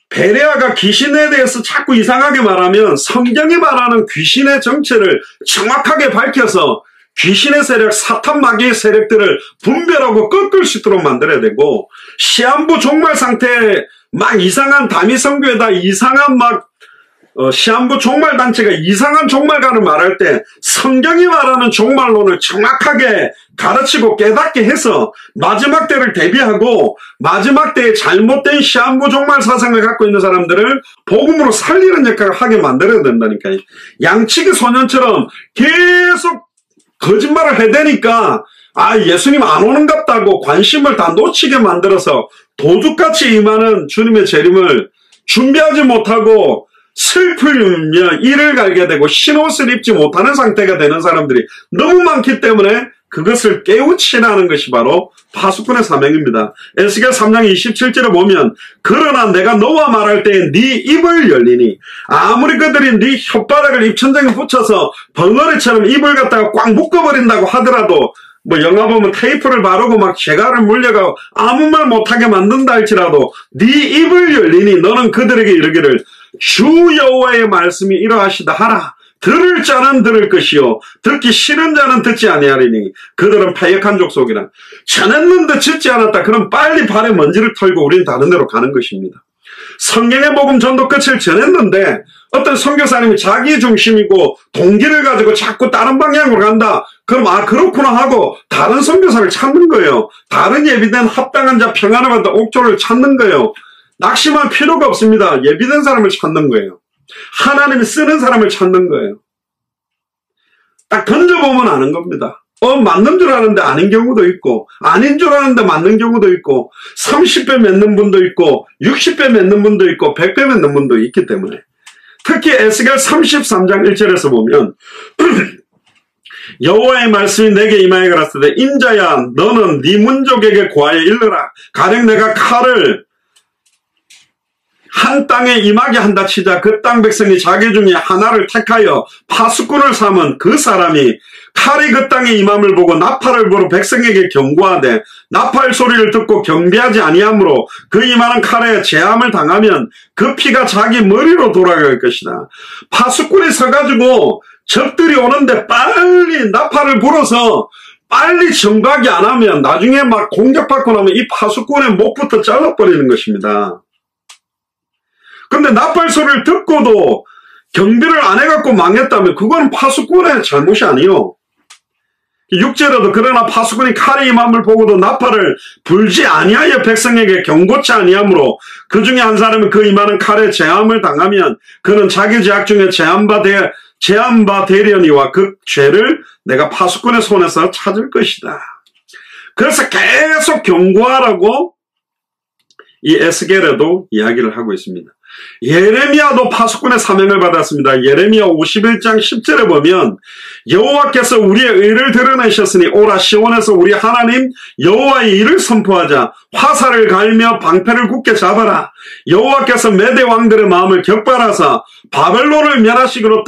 베레아가 귀신에 대해서 자꾸 이상하게 말하면 성경이 말하는 귀신의 정체를 정확하게 밝혀서 귀신의 세력, 사탄 마귀의 세력들을 분별하고 꺾을 수 있도록 만들어야 되고 시한부 종말 상태에 막 이상한 다미성교에다 이상한 막 시한부 종말단체가 이상한 종말관을 말할 때 성경이 말하는 종말론을 정확하게 가르치고 깨닫게 해서 마지막 때를 대비하고 마지막 때에 잘못된 시한부 종말 사상을 갖고 있는 사람들을 복음으로 살리는 역할을 하게 만들어야 된다니까요. 양치기 소년처럼 계속 거짓말을 해대니까 예수님 안 오는갑다고 관심을 다 놓치게 만들어서 도둑같이 임하는 주님의 재림을 준비하지 못하고 슬프면 이를 갈게 되고 흰옷을 입지 못하는 상태가 되는 사람들이 너무 많기 때문에 그것을 깨우치라는 것이 바로 파수꾼의 사명입니다. 에스겔 3장 27절에 보면 그러나 내가 너와 말할 때에 네 입을 열리니 아무리 그들이 네 혓바닥을 입천장에 붙여서 벙어리처럼 입을 갖다가 꽉 묶어버린다고 하더라도 뭐 영화 보면 테이프를 바르고 막 쇠가를 물려가고 아무 말 못하게 만든다 할지라도 네 입을 열리니 너는 그들에게 이르기를 주 여호와의 말씀이 이러하시다 하라. 들을 자는 들을 것이요 듣기 싫은 자는 듣지 아니하리니 그들은 패역한 족속이라. 전했는데 듣지 않았다. 그럼 빨리 발에 먼지를 털고 우린 다른 데로 가는 것입니다. 성경의 복음 전도 끝을 전했는데 어떤 선교사님이 자기 중심이고 동기를 가지고 자꾸 다른 방향으로 간다. 그럼 그렇구나 하고 다른 선교사를 찾는 거예요. 다른 예비된 합당한 자 평안을 받는 옥조를 찾는 거예요. 낙심할 필요가 없습니다. 예비된 사람을 찾는 거예요. 하나님이 쓰는 사람을 찾는 거예요. 딱 던져보면 아는 겁니다. 맞는 줄 아는데 아닌 경우도 있고 아닌 줄 아는데 맞는 경우도 있고 30배 맺는 분도 있고 60배 맺는 분도 있고 100배 맺는 분도 있기 때문에 특히 에스겔 33장 1절에서 보면 여호와의 말씀이 내게 임하여 가라사대 인자야 너는 네 문족에게 고하여 일러라. 가령 내가 칼을 한 땅에 임하게 한다 치자 그 땅 백성이 자기 중에 하나를 택하여 파수꾼을 삼은 그 사람이 칼이 그 땅에 임함을 보고 나팔을 불어 백성에게 경고하되 나팔 소리를 듣고 경배하지 아니하므로 그 임하는 칼에 재함을 당하면 그 피가 자기 머리로 돌아갈 것이다. 파수꾼이 서가지고 적들이 오는데 빨리 나팔을 불어서 빨리 정박이 안 하면 나중에 막 공격받고 나면 이 파수꾼의 목부터 잘라버리는 것입니다. 근데 나팔 소리를 듣고도 경비를 안 해갖고 망했다면 그건 파수꾼의 잘못이 아니요. 육제로도 그러나 파수꾼이 칼이 임함을 보고도 나팔을 불지 아니하여 백성에게 경고치 아니하므로 그 중에 한 사람은 그 임하는 칼에 재함을 당하면 그는 자기 죄악 중에 재함바 되려니와 그 죄를 내가 파수꾼의 손에서 찾을 것이다. 그래서 계속 경고하라고 이 에스겔에도 이야기를 하고 있습니다. 예레미야도 파수꾼의 사명을 받았습니다. 예레미야 51장 10절에 보면 여호와께서 우리의 의를 드러내셨으니 오라 시온에서 우리 하나님 여호와의 일을 선포하자. 화살을 갈며 방패를 굳게 잡아라. 여호와께서 메대 왕들의 마음을 격발하사 바벨론을 멸하시기로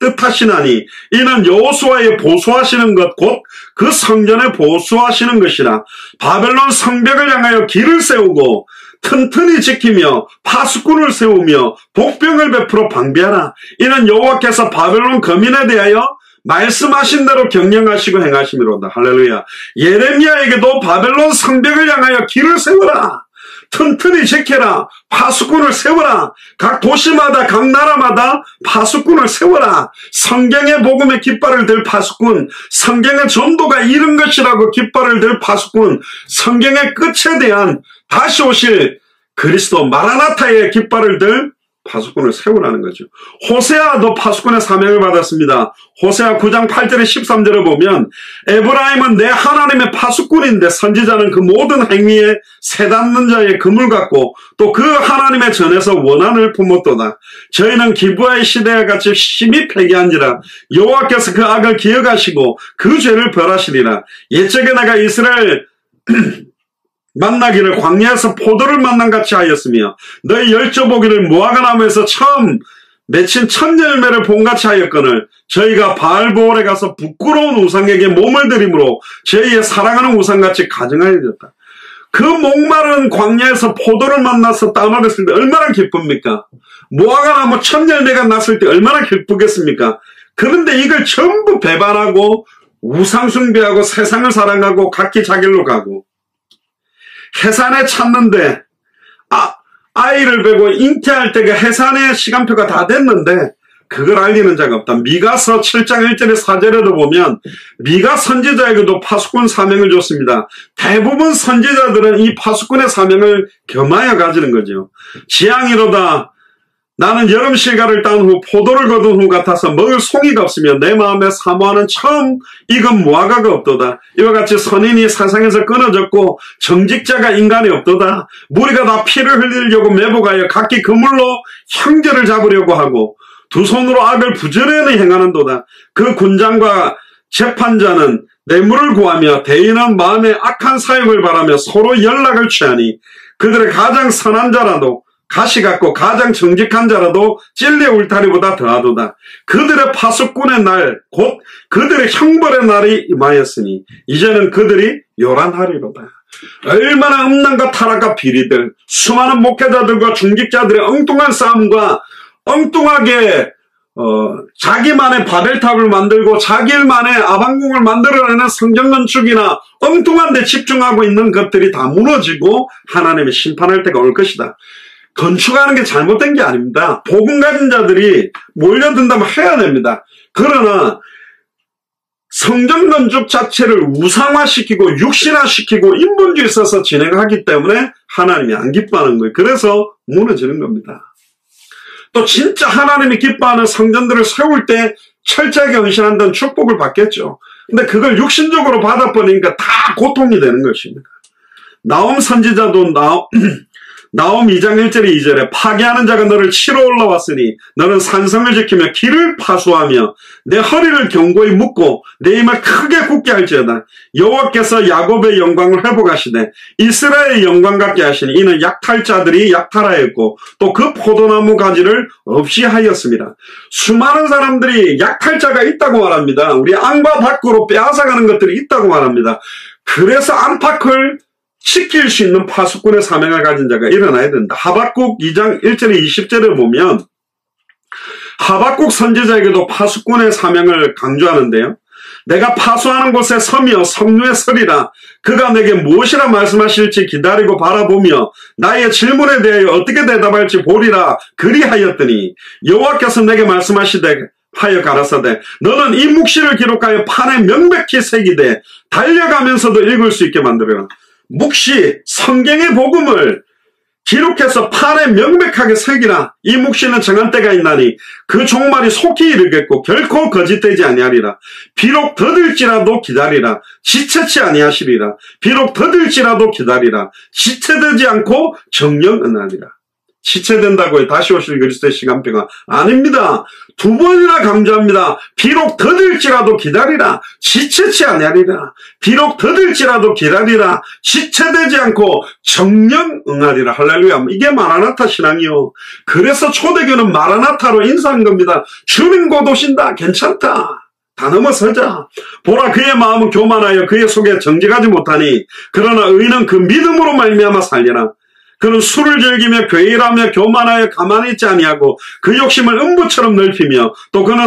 뜻하시나니 이는 여호수아의 보수하시는 것 곧 그 성전에 보수하시는 것이라. 바벨론 성벽을 향하여 길을 세우고 튼튼히 지키며 파수꾼을 세우며 복병을 베풀어 방비하라. 이는 여호와께서 바벨론 거민에 대하여 말씀하신 대로 경영하시고 행하심이로다. 할렐루야. 예레미야에게도 바벨론 성벽을 향하여 길을 세워라. 튼튼히 지켜라. 파수꾼을 세워라. 각 도시마다 각 나라마다 파수꾼을 세워라. 성경의 복음의 깃발을 들 파수꾼, 성경의 전도가 이른 것이라고 깃발을 들 파수꾼, 성경의 끝에 대한 다시 오실 그리스도 마라나타의 깃발을 들 파수꾼을 세우라는 거죠. 호세아도 파수꾼의 사명을 받았습니다. 호세아 9장 8절에 13절에 보면 에브라임은 내 하나님의 파수꾼인데 선지자는 그 모든 행위에 새 닿는 자의 금을 갖고 또 그 하나님의 전에서 원한을 품었도다. 저희는 기브아의 시대와 같이 심히 패기한지라 여호와께서 그 악을 기억하시고 그 죄를 벌하시리라. 옛적에 내가 이스라엘 만나기를 광야에서 포도를 만난 같이 하였으며 너희 열조보기를 무화과나무에서 처음 맺힌 첫 열매를 본같이 하였거늘 저희가 바알보올에 가서 부끄러운 우상에게 몸을 들임으로 저희의 사랑하는 우상같이 가증하여졌다. 그 목마른 광야에서 포도를 만나서 따먹었을 때 얼마나 기쁩니까? 무화과나무 첫 열매가 났을 때 얼마나 기쁘겠습니까? 그런데 이걸 전부 배반하고 우상 숭배하고 세상을 사랑하고 각기 자길로 가고 해산에 찾는데 아이를 베고 잉태할 때가 해산의 시간표가 다 됐는데 그걸 알리는 자가 없다. 미가서 7장 1절의 4절에도 보면 미가 선지자에게도 파수꾼 사명을 줬습니다. 대부분 선지자들은 이 파수꾼의 사명을 겸하여 가지는 거죠. 지향이로다. 나는 여름 실과를 딴 후 포도를 거둔 후 같아서 먹을 송이가 없으며 내 마음에 사모하는 처음 익은 무화과가 없도다. 이와 같이 선인이 세상에서 끊어졌고 정직자가 인간이 없도다. 무리가 다 피를 흘리려고 매복하여 각기 그물로 형제를 잡으려고 하고 두 손으로 악을 부지런히 행하는도다. 그 군장과 재판자는 뇌물을 구하며 대인은 마음에 악한 사역을 바라며 서로 연락을 취하니 그들의 가장 선한 자라도 가시 같고 가장 정직한 자라도 찔레 울타리보다 더하도다. 그들의 파수꾼의 날 곧 그들의 형벌의 날이 임하였으니 이제는 그들이 요란하리로다. 얼마나 음란과 타락과 비리들, 수많은 목회자들과 중직자들의 엉뚱한 싸움과 엉뚱하게 자기만의 바벨탑을 만들고 자기만의 아방궁을 만들어내는 성경 건축이나 엉뚱한 데 집중하고 있는 것들이 다 무너지고 하나님의 심판할 때가 올 것이다. 건축하는 게 잘못된 게 아닙니다. 복음 가진 자들이 몰려든다면 해야 됩니다. 그러나 성전 건축 자체를 우상화시키고 육신화시키고 인본주의에 있어서 진행하기 때문에 하나님이 안 기뻐하는 거예요. 그래서 무너지는 겁니다. 또 진짜 하나님이 기뻐하는 성전들을 세울 때 철저하게 헌신한다는 축복을 받겠죠. 근데 그걸 육신적으로 받아버리니까 다 고통이 되는 것입니다. 나홈 선지자도 나홈 2장 1절에 2절에 파괴하는 자가 너를 치러 올라왔으니 너는 산성을 지키며 길을 파수하며 내 허리를 견고히 묶고 내 힘을 크게 굳게 할지어다. 여호와께서 야곱의 영광을 회복하시되 이스라엘의 영광 같게 하시니 이는 약탈자들이 약탈하였고 또 그 포도나무 가지를 없이 하였습니다. 수많은 사람들이 약탈자가 있다고 말합니다. 우리 안과 밖으로 빼앗아가는 것들이 있다고 말합니다. 그래서 안팎을 지킬 수 있는 파수꾼의 사명을 가진 자가 일어나야 된다. 하박국 2장 1절에 20절을 보면 하박국 선지자에게도 파수꾼의 사명을 강조하는데요. 내가 파수하는 곳에 서며 성루에 서리라. 그가 내게 무엇이라 말씀하실지 기다리고 바라보며 나의 질문에 대하여 어떻게 대답할지 보리라. 그리하였더니 여호와께서 내게 말씀하시되 하여 가라사대 너는 이 묵시를 기록하여 판에 명백히 새기되 달려가면서도 읽을 수 있게 만들어라. 묵시, 성경의 복음을 기록해서 판에 명백하게 새기라. 이 묵시는 정한 때가 있나니 그 종말이 속히 이르겠고 결코 거짓되지 아니하리라. 비록 더딜지라도 기다리라. 지체치 아니하시리라. 비록 더딜지라도 기다리라. 지체되지 않고 정령 응하리라. 지체된다고 다시 오실 그리스도의 시간표가 아닙니다. 두 번이나 강조합니다. 비록 더딜지라도 기다리라. 지체치 아니하리라. 비록 더딜지라도 기다리라. 지체되지 않고 정령 응하리라. 할렐루야. 이게 마라나타 신앙이요. 그래서 초대교는 마라나타로 인사한 겁니다. 주님 곧 오신다. 괜찮다. 다 넘어서자. 보라 그의 마음은 교만하여 그의 속에 정직하지 못하니 그러나 의인은 그 믿음으로 말미암아 살리라. 그는 술을 즐기며 괴일하며 교만하여 가만히 있지 아니하고 그 욕심을 음부처럼 넓히며 또 그는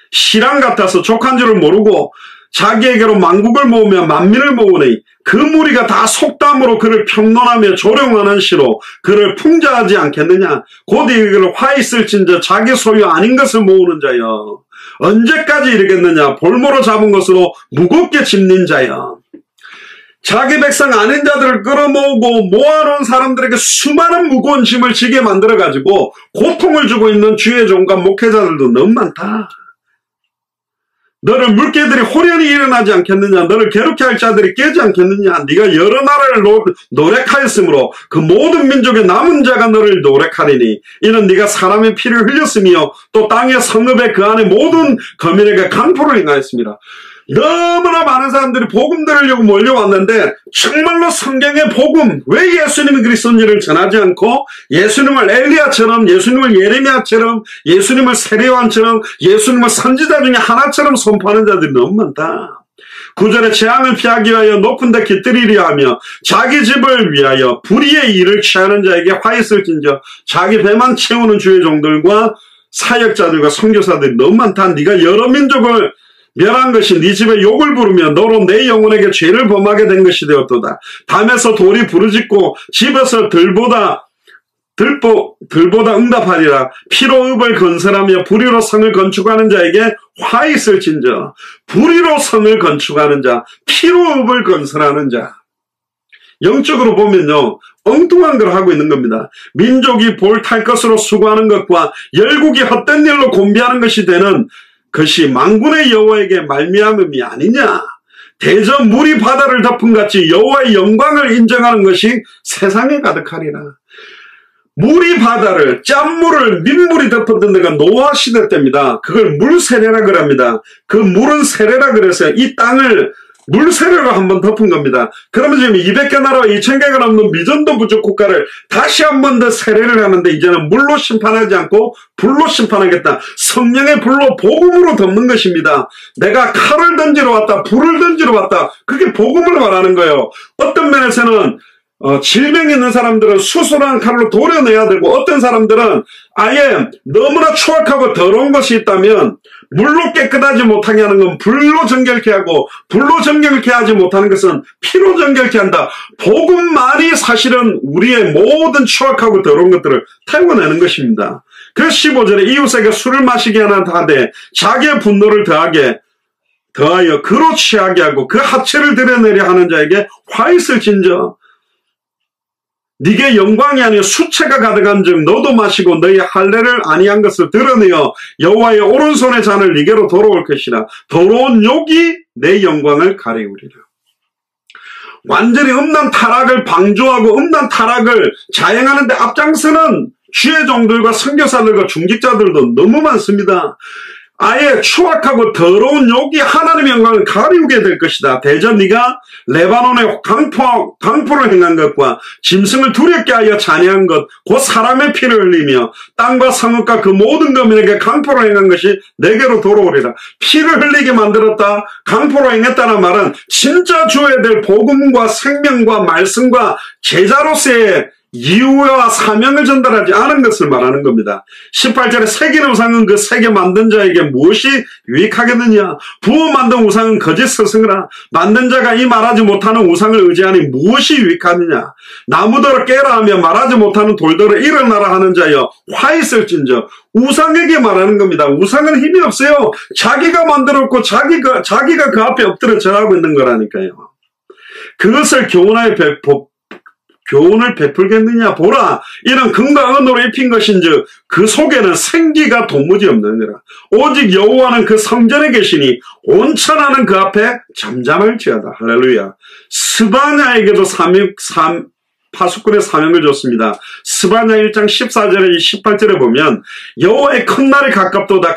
시랑 같아서 족한 줄을 모르고 자기에게로 만국을 모으며 만민을 모으니 그 무리가 다 속담으로 그를 평론하며 조롱하는 시로 그를 풍자하지 않겠느냐. 곧 이를 화 있을진저 자기 소유 아닌 것을 모으는 자여. 언제까지 이르겠느냐. 볼모로 잡은 것으로 무겁게 짚는 자여. 자기 백성 아닌 자들을 끌어모으고 모아놓은 사람들에게 수많은 무거운 짐을 지게 만들어가지고 고통을 주고 있는 주의 종과 목회자들도 너무 많다. 너를 물개들이 호련히 일어나지 않겠느냐. 너를 괴롭게 할 자들이 깨지 않겠느냐. 네가 여러 나라를 노력하였으므로 그 모든 민족의 남은 자가 너를 노력하리니 이는 네가 사람의 피를 흘렸으며 또 땅의 성읍에 그 안에 모든 거민에게 강포를 행하였습니다. 너무나 많은 사람들이 복음 들으려고 몰려왔는데 정말로 성경의 복음, 왜 예수님이 그리스도인지를 전하지 않고 예수님을 엘리야처럼, 예수님을 예레미야처럼, 예수님을 세례요한처럼, 예수님을 선지자 중에 하나처럼 선포하는 자들이 너무 많다. 9절에 재앙을 피하기 위하여 높은 데 깃들이려 하며 자기 집을 위하여 불의의 일을 취하는 자에게 화 있을진저 자기 배만 채우는 주의 종들과 사역자들과 선교사들이 너무 많다. 네가 여러 민족을 멸한 것이 네 집에 욕을 부르며 너로 내 영혼에게 죄를 범하게 된 것이 되었도다. 담에서 돌이 부르짖고 집에서 들보다 응답하리라. 피로 읍을 건설하며 불의로 성을 건축하는 자에게 화 있을진저. 불의로 성을 건축하는 자, 피로 읍을 건설하는 자. 영적으로 보면요, 엉뚱한 걸 하고 있는 겁니다. 민족이 볼 탈 것으로 수고하는 것과 열국이 헛된 일로 곤비하는 것이 되는 것이 만군의 여호와에게 말미암음이 아니냐. 대저 물이 바다를 덮은 같이 여호와의 영광을 인정하는 것이 세상에 가득하리라. 물이 바다를, 짠물을, 민물이 덮었던 데가 노아 시대 때입니다. 그걸 물세례라 그럽니다. 그 물은 세례라 그래서 이 땅을 물세례로 한번 덮은 겁니다. 그러면 지금 200개 나라와 2000개가 넘는 미전도 부족 국가를 다시 한 번 더 세례를 하는데 이제는 물로 심판하지 않고 불로 심판하겠다. 성령의 불로 복음으로 덮는 것입니다. 내가 칼을 던지러 왔다, 불을 던지러 왔다. 그게 복음을 말하는 거예요. 어떤 면에서는 질병이 있는 사람들은 수술한 칼로 도려내야 되고 어떤 사람들은 아예 너무나 추악하고 더러운 것이 있다면 물로 깨끗하지 못하게 하는 건 불로 정결케 하고 불로 정결케 하지 못하는 것은 피로 정결케 한다. 복음만이 사실은 우리의 모든 추악하고 더러운 것들을 태워내는 것입니다. 그래서 15절에 이웃에게 술을 마시게 하되 자기의 분노를 더하여 그로 취하게 하고 그 하체를 드러내려 하는 자에게 화 있을진저. 네게 영광이 아니여 수채가 가득한즉 너도 마시고 너희 할례를 아니한 것을 드러내어 여호와의 오른손의 잔을 네게로 돌아올 것이라. 더러운 욕이 내 영광을 가리우리라. 완전히 음란 타락을 방조하고 음란 타락을 자행하는 데 앞장서는 주의 종들과 선교사들과 중직자들도 너무 많습니다. 아예 추악하고 더러운 욕이 하나님의 영광을 가리우게 될 것이다. 대저 네가 레바논의 강포를 행한 것과 짐승을 두렵게 하여 잔해한 것, 곧 사람의 피를 흘리며 땅과 성읍과 그 모든 거민에게 강포를 행한 것이 내게로 돌아오리라. 피를 흘리게 만들었다, 강포로 행했다는 말은 진짜 주어야 될 복음과 생명과 말씀과 제자로서의 이유와 사명을 전달하지 않은 것을 말하는 겁니다. 18절에 새긴 우상은 그 새겨 만든 자에게 무엇이 유익하겠느냐? 부어 만든 우상은 거짓 스승이라. 만든 자가 이 말하지 못하는 우상을 의지하니 무엇이 유익하느냐? 나무더러 깨라 하며 말하지 못하는 돌더러 일어나라 하는 자여 화 있을진저. 우상에게 말하는 겁니다. 우상은 힘이 없어요. 자기가 만들었고 자기가 그 앞에 엎드려 절하고 있는 거라니까요. 그것을 교훈을 베풀겠느냐? 보라, 이런 금과 은으로 입힌 것인즉 그 속에는 생기가 도무지 없느니라. 오직 여호와는 그 성전에 계시니 온천하는 그 앞에 잠잠할지어다. 할렐루야. 스바냐에게도 파수꾼의 사명을 줬습니다. 스바냐 1장 14절에 18절에 보면 여호와의 큰 날이 가깝도다.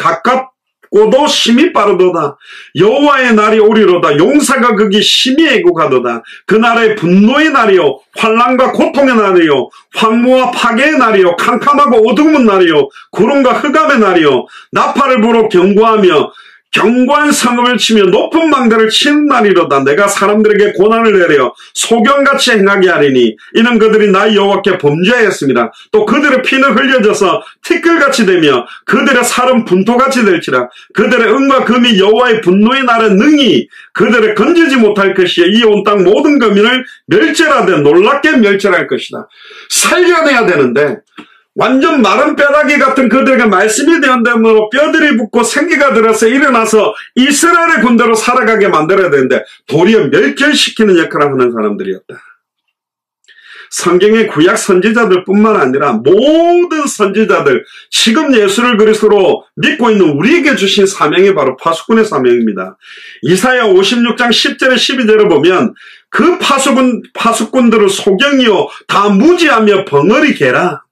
고도 심히 빠르도다. 여호와의 날이 오리로다. 용사가 거기 심히 애국하도다. 그 날의 분노의 날이요, 환난과 고통의 날이요, 황무와 파괴의 날이요, 캄캄하고 어두운 날이요, 구름과 흑암의 날이요, 나팔을 불어 경고하며 견고한 성읍을 치며 높은 망대를 치는 날이로다. 내가 사람들에게 고난을 내려 소경같이 행하게 하리니 이는 그들이 나 여호와께 범죄하였습니다. 또 그들의 피는 흘려져서 티끌같이 되며 그들의 살은 분토같이 될지라. 그들의 은과 금이 여호와의 분노의 날에 능히 그들을 건지지 못할 것이요 이 온 땅 모든 거민을 멸절하되 놀랍게 멸절할 것이다. 살려내야 되는데 완전 마른 뼈다귀 같은 그들에게 말씀이 되었다므로 뼈들이 붙고 생기가 들어서 일어나서 이스라엘의 군대로 살아가게 만들어야 되는데 도리어 멸절시키는 역할을 하는 사람들이었다. 성경의 구약 선지자들 뿐만 아니라 모든 선지자들, 지금 예수를 그리스도로 믿고 있는 우리에게 주신 사명이 바로 파수꾼의 사명입니다. 이사야 56장 10절에 12절을 보면 그 파수꾼들을 소경이요 다 무지하며 벙어리 개라.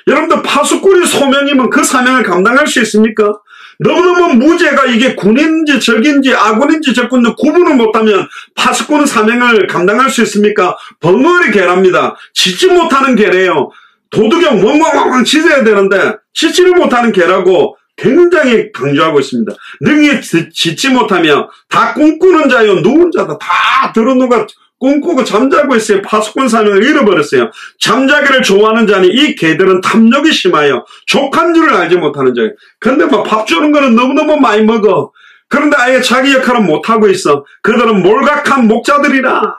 여러분들 파수꾼이 소명이면 그 사명을 감당할 수 있습니까? 너무너무 무죄가 이게 군인지 적인지 아군인지 적군지 구분을 못하면 파수꾼은 사명을 감당할 수 있습니까? 벙어리 개랍니다. 짖지 못하는 개래요. 도둑형 멍멍멍 짖어야 되는데 짖지를 못하는 개라고 굉장히 강조하고 있습니다. 능히 짖지 못하며 다 꿈꾸는 자요 누운 자다. 다 들어누가 꿈꾸고 잠자고 있어요. 파수꾼 사명을 잃어버렸어요. 잠자기를 좋아하는 자니 이 개들은 탐욕이 심하여 족한 줄을 알지 못하는 자예요. 근데 뭐 밥 주는 거는 너무너무 많이 먹어. 그런데 아예 자기 역할은 못하고 있어. 그들은 몰각한 목자들이라.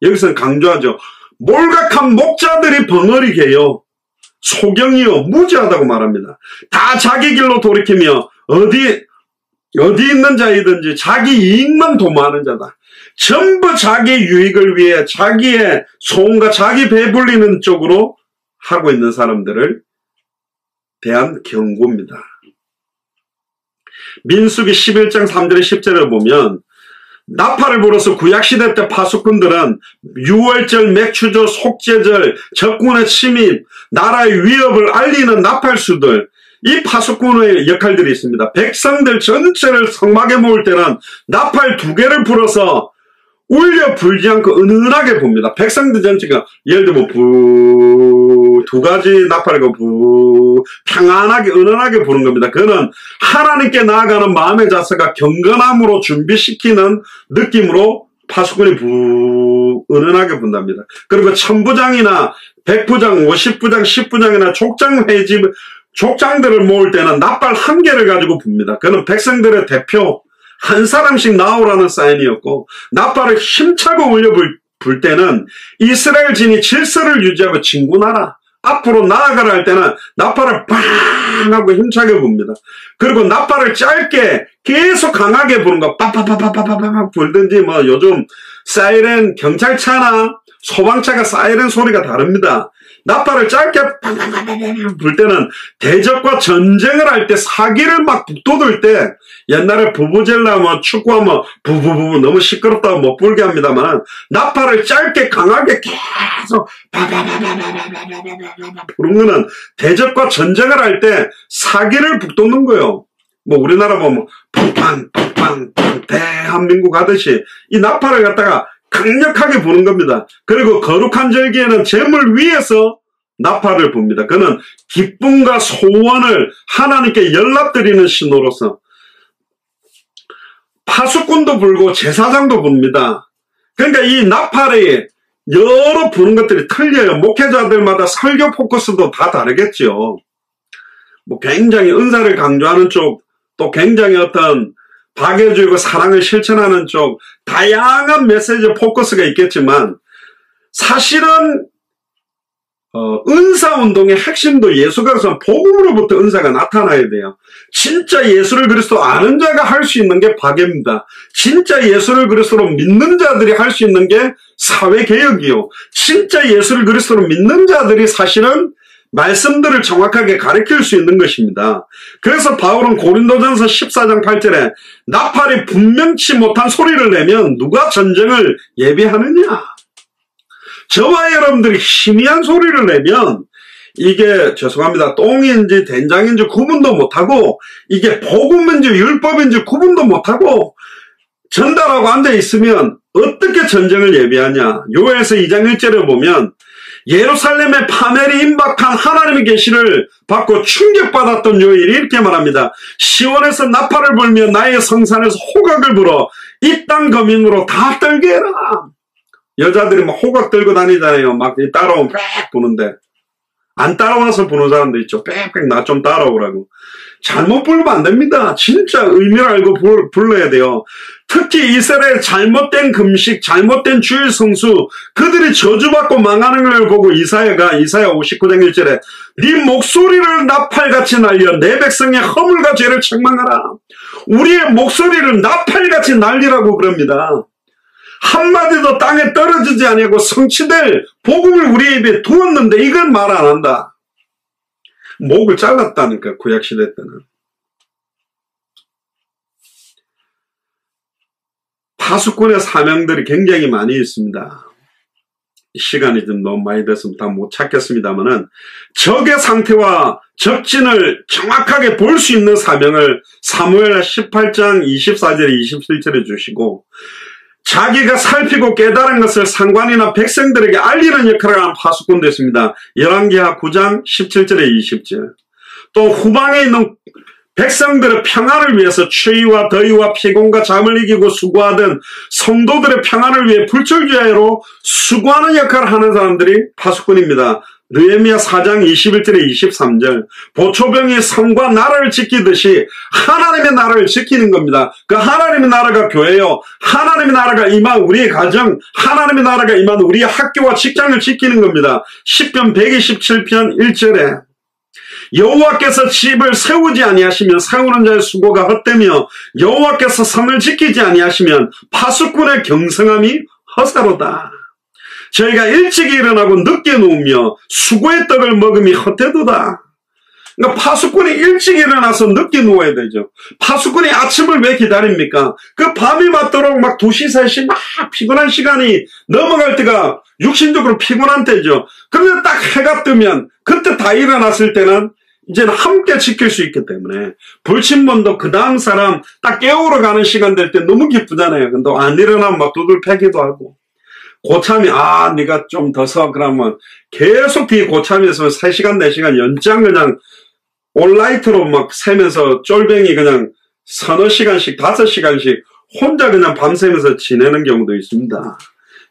여기서는 강조하죠. 몰각한 목자들이 벙어리 개요. 소경이요 무지하다고 말합니다. 다 자기 길로 돌이키며 어디 있는 자이든지 자기 이익만 도모하는 자다. 전부 자기 유익을 위해 자기의 소원과 자기 배불리는 쪽으로 하고 있는 사람들을 대한 경고입니다. 민수기 11장 3절에 10절을 보면 나팔을 불어서 구약시대 때 파수꾼들은 유월절, 맥추절, 속죄절, 적군의 침입, 나라의 위협을 알리는 나팔수들, 이 파수꾼의 역할들이 있습니다. 백성들 전체를 성막에 모을 때는 나팔 2개를 불어서 울려 불지 않고 은은하게 봅니다. 백성들 전체가 예를 들면 부 2가지 나팔을 부 평안하게 은은하게 부는 겁니다. 그거는 하나님께 나아가는 마음의 자세가 경건함으로 준비시키는 느낌으로 파수꾼이 부 은은하게 분답니다. 그리고 천부장이나 백부장, 50부장, 10부장이나 족장들을 모을 때는 나팔 1개를 가지고 붑니다. 그는 백성들의 대표 한 사람씩 나오라는 사인이었고, 나팔을 힘차고 울려 불 때는 이스라엘 진이 질서를 유지하고 진군하라, 앞으로 나아가라 할 때는 나팔을 빵 하고 힘차게 붑니다. 그리고 나팔을 짧게 계속 강하게 부는 거 빠빠빠빠빠빠빠 불든지, 뭐 요즘 사이렌 경찰차나 소방차가 사이렌 소리가 다릅니다. 나팔을 짧게 불 때는 대적과 전쟁을 할 때 사기를 막 북돋을 때 옛날에 부부젤라 축구하면 부부부 너무 시끄럽다고 못 불게 합니다만 나팔을 짧게 강하게 계속 부르는 거는 대적과 전쟁을 할 때 사기를 북돋는 거예요. 뭐 우리나라 보면 팡팡팡팡 대한민국 하듯이 이 나팔을 갖다가 강력하게 부는 겁니다. 그리고 거룩한 절기에는 제물 위에서 나팔을 붑니다. 그는 기쁨과 소원을 하나님께 연락드리는 신호로서 파수꾼도 불고 제사장도 붑니다. 그러니까 이 나팔이 여러 부는 것들이 틀려요. 목회자들마다 설교 포커스도 다 다르겠죠. 뭐 굉장히 은사를 강조하는 쪽, 또 굉장히 어떤 박애주의고 사랑을 실천하는 쪽 다양한 메시지 포커스가 있겠지만 사실은 은사운동의 핵심도 예수 그리스도 복음으로부터 은사가 나타나야 돼요. 진짜 예수를 그리스도 아는 자가 할 수 있는 게 박애입니다. 진짜 예수를 그리스도로 믿는 자들이 할 수 있는 게 사회개혁이요. 진짜 예수를 그리스도로 믿는 자들이 사실은 말씀들을 정확하게 가르칠 수 있는 것입니다. 그래서 바울은 고린도전서 14장 8절에 나팔이 분명치 못한 소리를 내면 누가 전쟁을 예비하느냐. 저와 여러분들이 희미한 소리를 내면 이게 죄송합니다. 똥인지 된장인지 구분도 못하고 이게 복음인지 율법인지 구분도 못하고 전달하고 앉아있으면 어떻게 전쟁을 예비하냐. 요엘서 2장 1절에 보면 예루살렘에 파멸이 임박한 하나님의 계시를 받고 충격받았던 요일이 이렇게 말합니다. 시온에서 나팔을 불며 나의 성산에서 호각을 불어 이 땅 거민으로 다 떨게 해라. 여자들이 막 호각 들고 다니잖아요. 막 따라오면 빽 부는데 안 따라와서 부는 사람도 있죠. 빽빽 나 좀 따라오라고. 잘못 부르면 안 됩니다. 진짜 의미를 알고 불러야 돼요. 특히 이스라엘 잘못된 금식, 잘못된 주일 성수, 그들이 저주받고 망하는 걸 보고 이사야 59장 1절에 네 목소리를 나팔같이 날려 내 백성의 허물과 죄를 책망하라. 우리의 목소리를 나팔같이 날리라고 그럽니다. 한마디도 땅에 떨어지지 아니하고 성취될 복음을 우리 입에 두었는데 이걸 말 안 한다. 목을 잘랐다니까 구약시대 때는. 파수꾼의 사명들이 굉장히 많이 있습니다. 시간이 좀 너무 많이 돼서 다 못 찾겠습니다만은 적의 상태와 적진을 정확하게 볼 수 있는 사명을 사무엘 18장 24절에 27절에 주시고 자기가 살피고 깨달은 것을 상관이나 백성들에게 알리는 역할을 하는 파수꾼도 있습니다. 열왕기하 9장 17절에 20절. 또 후방에 있는 백성들의 평안을 위해서 추위와 더위와 피곤과 잠을 이기고 수고하던 성도들의 평안을 위해 불철주야로 수고하는 역할을 하는 사람들이 파수꾼입니다. 느헤미야 4장 21절에 23절. 보초병이 성과 나라를 지키듯이 하나님의 나라를 지키는 겁니다. 그 하나님의 나라가 교회요. 하나님의 나라가 임한 우리의 가정, 하나님의 나라가 임한 우리의 학교와 직장을 지키는 겁니다. 시편 127편 1절에 여호와께서 집을 세우지 아니하시면 세우는 자의 수고가 헛되며 여호와께서 성을 지키지 아니하시면 파수꾼의 경성함이 허사로다. 저희가 일찍 일어나고 늦게 누우며 수고의 떡을 먹음이 헛되도다. 그러니까 파수꾼이 일찍 일어나서 늦게 누워야 되죠. 파수꾼이 아침을 왜 기다립니까? 그 밤이 맞도록 막 2시, 3시 막 피곤한 시간이 넘어갈 때가 육신적으로 피곤한 때죠. 그런데 딱 해가 뜨면 그때 다 일어났을 때는 이제는 함께 지킬 수 있기 때문에 불침번도 그 다음 사람 딱 깨우러 가는 시간 될 때 너무 기쁘잖아요. 근데 안 일어나면 막 두들패기도 하고. 고참이 네가 좀 더 서 그러면 계속 뒤에 고참이 있으면 3시간 4시간 연장 그냥 온라이트로 막 세면서 쫄뱅이 그냥 서너 시간씩 5시간씩 혼자 그냥 밤새면서 지내는 경우도 있습니다.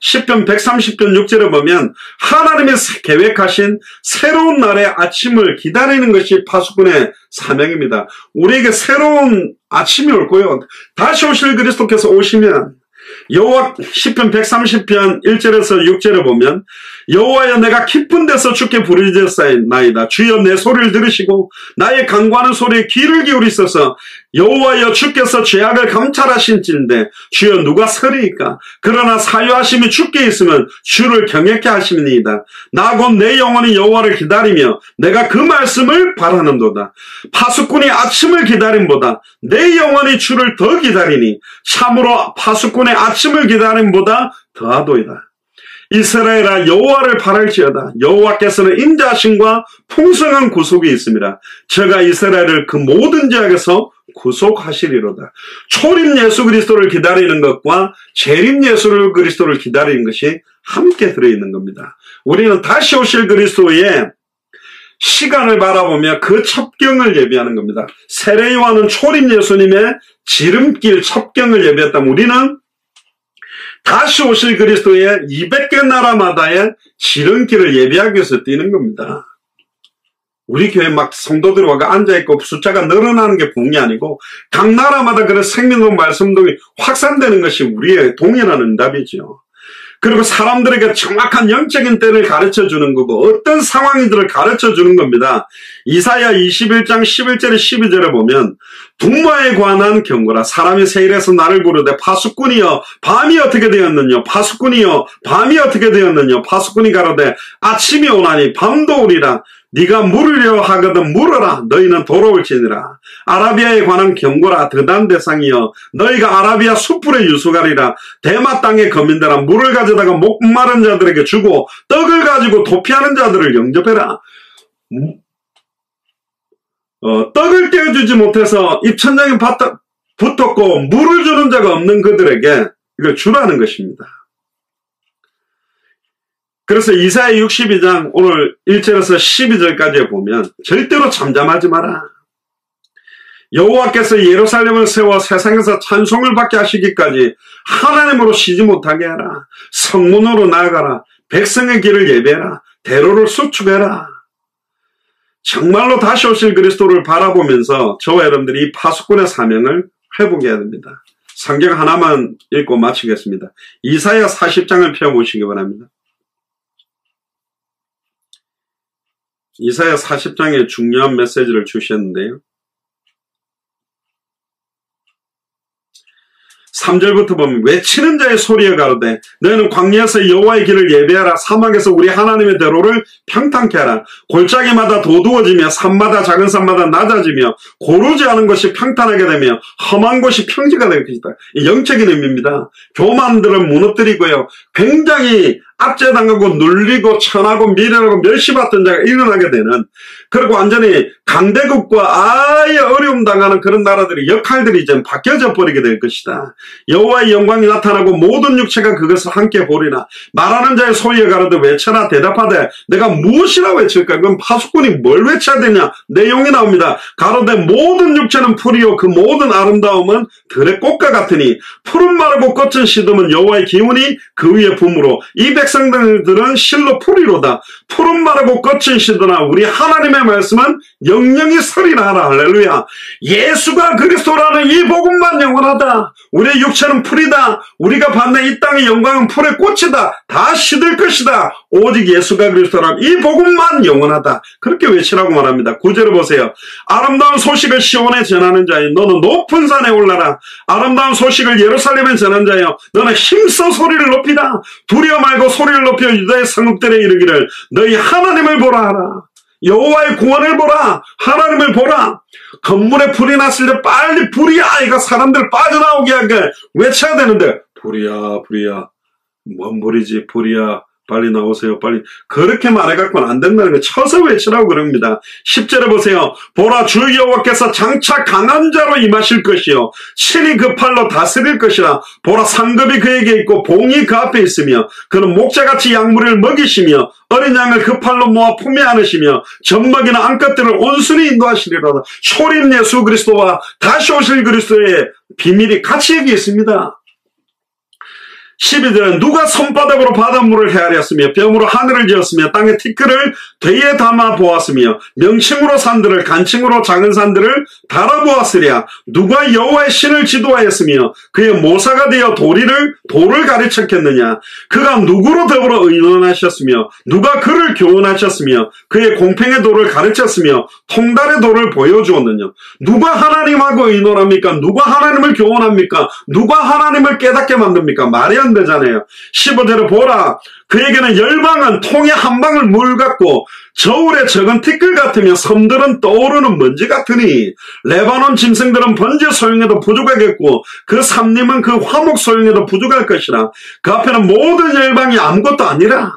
시편 130편 6절에 보면 하나님의 계획하신 새로운 날의 아침을 기다리는 것이 파수꾼의 사명입니다. 우리에게 새로운 아침이 올 거예요. 다시 오실 그리스도께서 오시면 여호와 시편 130편 1절에서 6절에 보면 여호와여 내가 깊은 데서 주께 부르짖었사이나이다. 주여 내 소리를 들으시고 나의 간구하는 소리에 귀를 기울이소서. 여호와여 주께서 죄악을 감찰하신진데 주여 누가 서리이까? 그러나 사유하심이 주께 있으면 주를 경외케 하심이니이다. 나 곧 내 영혼이 여호와를 기다리며 내가 그 말씀을 바라는도다. 파수꾼이 아침을 기다림보다 내 영혼이 주를 더 기다리니 참으로 파수꾼의 아침을 기다림보다 더하도이다. 이스라엘아 여호와를 바랄지어다. 여호와께서는 인자하심과 풍성한 구속이 있습니다. 저가 이스라엘을 그 모든 죄악에서 구속하시리로다. 초림 예수 그리스도를 기다리는 것과 재림 예수 그리스도를 기다리는 것이 함께 들어있는 겁니다. 우리는 다시 오실 그리스도의 시간을 바라보며 그 첩경을 예비하는 겁니다. 세례 요한은 초림 예수님의 지름길 첩경을 예비했다면 우리는 다시 오실 그리스도의 200개 나라마다의 지름길을 예비하기 위해서 뛰는 겁니다. 우리 교회 막 성도들이 와가 앉아있고 숫자가 늘어나는 게 부흥이 아니고 각 나라마다 그런 생명동 말씀동이 확산되는 것이 우리의 동일한 응답이죠. 그리고 사람들에게 정확한 영적인 때를 가르쳐주는 거고 어떤 상황들을 가르쳐주는 겁니다. 이사야 21장 11절에 12절에 보면 둥마에 관한 경고라. 사람이 세일해서 나를 부르되 파수꾼이여 밤이 어떻게 되었느냐. 파수꾼이여 밤이 어떻게 되었느냐. 파수꾼이 가로되 아침이 오나니 밤도 오리라. 네가 물으려 하거든 물어라. 너희는 돌아올지니라. 아라비아에 관한 경고라. 드단 대상이여 너희가 아라비아 숯불에 유수가리라. 대마 땅의 거민들아 물을 가져다가 목마른 자들에게 주고 떡을 가지고 도피하는 자들을 영접해라. 떡을 떼어주지 못해서 입천장에 붙었고 물을 주는 자가 없는 그들에게 이걸 주라는 것입니다. 그래서 이사야 62장 오늘 1절에서 12절까지 보면 절대로 잠잠하지 마라. 여호와께서 예루살렘을 세워 세상에서 찬송을 받게 하시기까지 하나님으로 쉬지 못하게 해라. 성문으로 나아가라. 백성의 길을 예배해라. 대로를 수축해라. 정말로 다시 오실 그리스도를 바라보면서 저와 여러분들이 이 파수꾼의 사명을 회복해야 됩니다. 성경 하나만 읽고 마치겠습니다. 이사야 40장을 펴보시기 바랍니다. 이사야 40장에 중요한 메시지를 주셨는데요. 3절부터 보면 외치는 자의 소리에 가로되 너희는 광야에서 여호와의 길을 예배하라. 사막에서 우리 하나님의 대로를 평탄케 하라. 골짜기마다 도두어지며 산마다 작은 산마다 낮아지며 고르지 않은 것이 평탄하게 되며 험한 곳이 평지가 될 것이다. 영적인 의미입니다. 교만들은 무너뜨리고요. 굉장히 압제당하고 눌리고 천하고 미련하고 멸시받던 자가 일어나게 되는, 그리고 완전히 강대국과 아예 어려움 당하는 그런 나라들이 역할들이 이제 바뀌어져 버리게 될 것이다. 여호와의 영광이 나타나고 모든 육체가 그것을 함께 보리라. 말하는 자의 소리에 가로되 외쳐라. 대답하되 내가 무엇이라 외칠까? 그럼 파수꾼이 뭘 외쳐야 되냐? 내용이 나옵니다. 가로되 모든 육체는 풀이요 그 모든 아름다움은 들의 꽃과 같으니 푸른 마르고 꽃은 시듬은 여호와의 기운이 그 위에 붐으로 이 백성들은 실로 풀이로다. 푸른 마르고 꽃은 시드나 우리 하나님의 말씀은 영영이 서리라 하라. 할렐루야. 예수가 그리스도라는 이 복음만 영원하다. 우리의 육체는 풀이다. 우리가 받는 이 땅의 영광은 풀의 꽃이다. 다 시들 것이다. 오직 예수가 그리스도라는 이 복음만 영원하다. 그렇게 외치라고 말합니다. 9절을 보세요. 아름다운 소식을 시온에 전하는 자여 너는 높은 산에 올라라. 아름다운 소식을 예루살렘에 전하는 자여 너는 힘써 소리를 높이라. 두려워 말고 소리를 높여 유다의 성읍들에 이르기를 너희 하나님을 보라 하라. 여호와의 구원을 보라. 하나님을 보라. 건물에 불이 났을 때 빨리 불이야 이거 사람들 빠져나오게 하게 외쳐야 되는데 불이야 불이야 뭔 불이지 불이야 빨리 나오세요 빨리 그렇게 말해갖고는 안 된다는 거 쳐서 외치라고 그럽니다. 10절에 보세요. 보라 주 여호와께서 장차 강한 자로 임하실 것이요 친히 그 팔로 다스릴 것이라. 보라 상급이 그에게 있고 봉이 그 앞에 있으며 그는 목자같이 양무리를 먹이시며 어린 양을 그 팔로 모아 품에 안으시며 젖먹이는 암컷들을 온순히 인도하시리로다. 초림 예수 그리스도와 다시 오실 그리스도의 비밀이 같이 여기 있습니다. 12절은 누가 손바닥으로 바닷물을 헤아렸으며 뼘으로 하늘을 지었으며 땅에 티끌을 되에 담아 보았으며 명칭으로 산들을 간칭으로 작은 산들을 달아보았으랴. 누가 여호와의 신을 지도하였으며 그의 모사가 되어 돌을 가르쳤겠느냐. 그가 누구로 더불어 의논하셨으며 누가 그를 교훈하셨으며 그의 공평의 도를 가르쳤으며 통달의 도를 보여주었느냐. 누가 하나님하고 의논합니까? 누가 하나님을 교훈합니까? 누가 하나님을 깨닫게 만듭니까? 말이 안 되잖아요. 15절에 보라. 그에게는 열방은 통에 한 방울 물 같고 저울에 적은 티끌 같으며 섬들은 떠오르는 먼지 같으니 레바논 짐승들은 번제 소용에도 부족하겠고 그 삼림은 그 화목 소용에도 부족할 것이라. 그 앞에는 모든 열방이 아무것도 아니라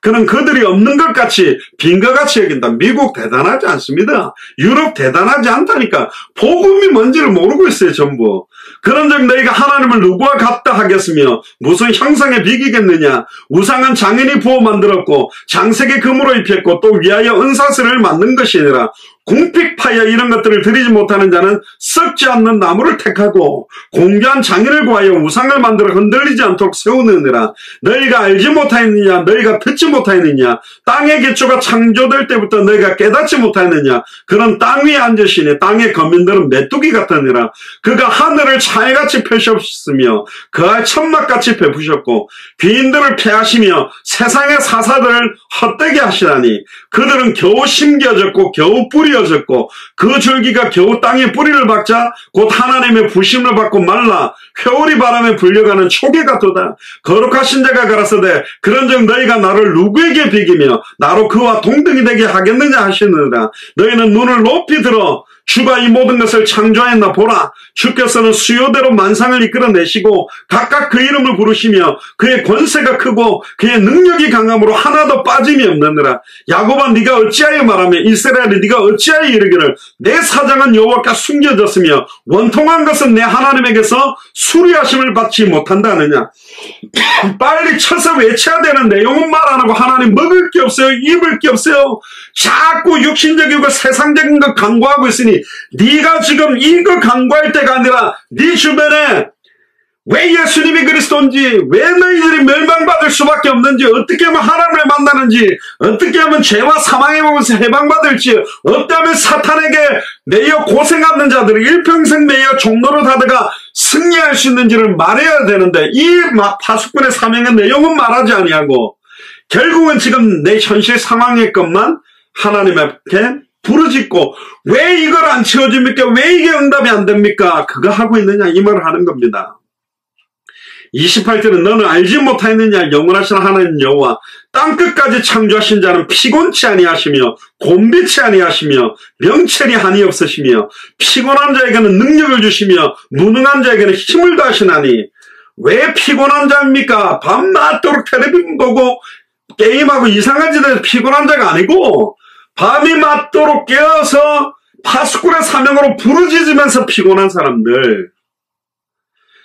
그는 그들이 없는 것 같이 빈 것 같이 여긴다. 미국 대단하지 않습니다. 유럽 대단하지 않다니까. 복음이 뭔지를 모르고 있어요. 전부. 그런즉 너희가 하나님을 누구와 같다 하겠으며 무슨 형상에 비기겠느냐. 우상은 장인이 부어 만들었고 장색의 금으로 입혔고 또 위하여 은사슬을 만든 것이니라. 궁핍 파여 이런 것들을 드리지 못하는 자는 썩지 않는 나무를 택하고 공교한 장인을 구하여 우상을 만들어 흔들리지 않도록 세우느니라. 너희가 알지 못하였느냐. 너희가 듣지 못하였느냐. 땅의 기초가 창조될 때부터 너희가 깨닫지 못하였느냐. 그런 땅 위에 앉으시니 땅의 거민들은 메뚜기 같으니라. 그가 하늘을 차이같이 펴셨으며 그의 천막같이 베푸셨고 귀인들을 패하시며 세상의 사사들을 헛되게 하시다니. 그들은 겨우 심겨졌고 겨우 뿌리 졌고 그 줄기가 겨우 땅에 뿌리를 박자 곧 하나님의 부심을 받고 말라 회오리 바람에 불려가는 초계 같도다. 거룩하신 자가 가라사대 그런즉 너희가 나를 누구에게 비기며 나로 그와 동등이 되게 하겠느냐 하시느니라. 너희는 눈을 높이 들어 주가 이 모든 것을 창조하였나 보라. 주께서는 수요대로 만상을 이끌어내시고 각각 그 이름을 부르시며 그의 권세가 크고 그의 능력이 강함으로 하나도 빠짐이 없느니라. 야곱아 네가 어찌하여 말하며 이스라엘이 네가 어찌하여 이르기를 내 사장은 여호와께 숨겨졌으며 원통한 것은 내 하나님에게서 수리하심을 받지 못한다느냐. 빨리 쳐서 외쳐야 되는데 영은 말 안 하고 하나님 먹을 게 없어요. 입을 게 없어요. 자꾸 육신적이고 세상적인 것 강구하고 있으니 네가 지금 이거 강구할 때가 아니라 네 주변에 왜 예수님이 그리스도인지 왜 너희들이 멸망받을 수밖에 없는지 어떻게 하면 하나님을 만나는지 어떻게 하면 죄와 사망의 몸에서 해방받을지 어떻게 하면 사탄에게 매여 고생하는 자들을 일평생 매여 종로로 하다가 승리할 수 있는지를 말해야 되는데 이 파수꾼의 사명의 내용은 말하지 아니하고 결국은 지금 내 현실 상황의 것만 하나님 앞에 부르짖고 왜 이걸 안 채워줍니까? 왜 이게 응답이 안 됩니까? 그거 하고 있느냐 이 말을 하는 겁니다. 28절은 너는 알지 못하였느냐. 영원하신 하나님 여호와 땅끝까지 창조하신 자는 피곤치 아니하시며 곤비치 아니하시며 명철이 한이 없으시며 피곤한 자에게는 능력을 주시며 무능한 자에게는 힘을 다하시나니 왜 피곤한 자입니까? 밤낮도록 텔레비전 보고 게임하고 이상한 짓에서 피곤한 자가 아니고 밤이 맞도록 깨어서 파수꾼의 사명으로 부르짖으면서 피곤한 사람들.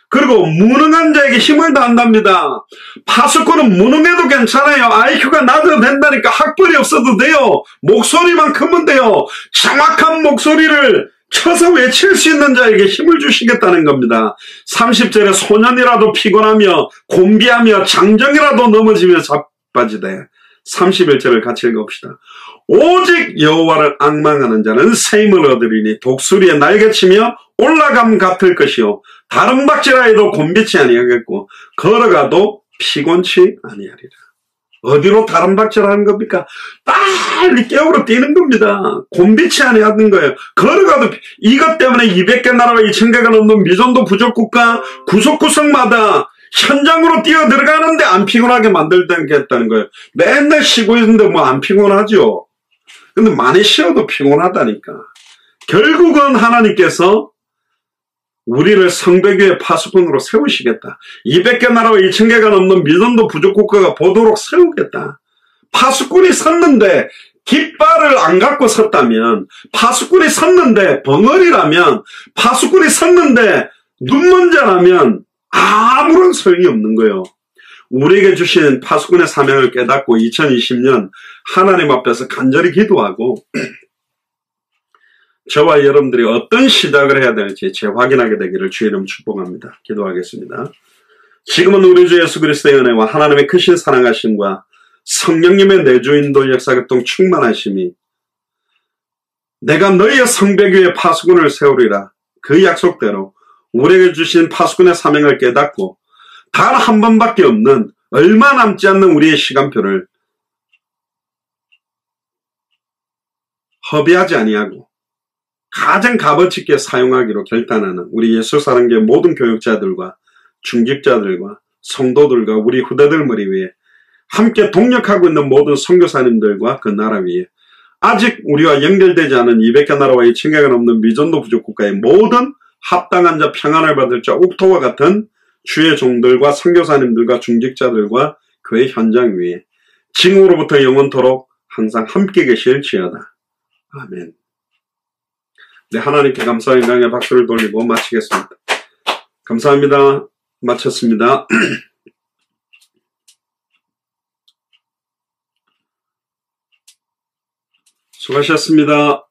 그리고 무능한 자에게 힘을 다한답니다. 파수꾼은 무능해도 괜찮아요. IQ가 낮아도 된다니까. 학벌이 없어도 돼요. 목소리만 크면 돼요. 정확한 목소리를 쳐서 외칠 수 있는 자에게 힘을 주시겠다는 겁니다. 30절에 소년이라도 피곤하며 곤비하며 장정이라도 넘어지며 자빠지되 31절을 같이 읽어봅시다. 오직 여호와를 앙망하는 자는 새 힘을 얻으리니 독수리에 날개치며 올라감 같을 것이요 다른 박질하 해도 곤비치 아니하겠고 걸어가도 피곤치 아니하리라. 어디로 다른 박질하는 겁니까? 빨리 깨우러 뛰는 겁니다. 곤비치 아니하는 거예요. 걸어가도 이것 때문에 200개 나라와 2000개가 넘는 미전도 부족국가 구석구석마다 현장으로 뛰어 들어가는데 안 피곤하게 만들겠다는 거예요. 맨날 쉬고 있는데 뭐 안 피곤하죠. 근데 많이 쉬어도 피곤하다니까. 결국은 하나님께서 우리를 성벽위의 파수꾼으로 세우시겠다. 200개 나라와 2000개가 넘는 미전도 부족국가가 보도록 세우겠다. 파수꾼이 섰는데 깃발을 안 갖고 섰다면, 파수꾼이 섰는데 벙어리라면, 파수꾼이 섰는데 눈먼자라면 아무런 소용이 없는 거예요. 우리에게 주신 파수꾼의 사명을 깨닫고 2020년 하나님 앞에서 간절히 기도하고 저와 여러분들이 어떤 시작을 해야 될지 재확인하게 되기를 주의 이름 축복합니다. 기도하겠습니다. 지금은 우리 주 예수 그리스도의 은혜와 하나님의 크신 사랑하심과 성령님의 내주인도 역사교통 충만하심이 내가 너희의 성벽 위에 파수꾼을 세우리라. 그 약속대로 우리에게 주신 파수꾼의 사명을 깨닫고 단 한 번밖에 없는 얼마 남지 않는 우리의 시간표를 허비하지 아니하고 가장 값어치 있게 사용하기로 결단하는 우리 예수사랑교회 모든 교육자들과 중직자들과 성도들과 우리 후대들 머리 위에 함께 동력하고 있는 모든 선교사님들과 그 나라 위에 아직 우리와 연결되지 않은 200개 나라와 2,000개가 넘는 미전도 부족 국가의 모든 합당한 자 평안을 받을 자 옥토와 같은 주의 종들과 선교사님들과 중직자들과 그의 현장 위에 징후로부터 영원토록 항상 함께 계실지어다. 아멘. 네, 하나님께 감사의 영광의 박수를 돌리고 마치겠습니다. 감사합니다. 마쳤습니다. 수고하셨습니다.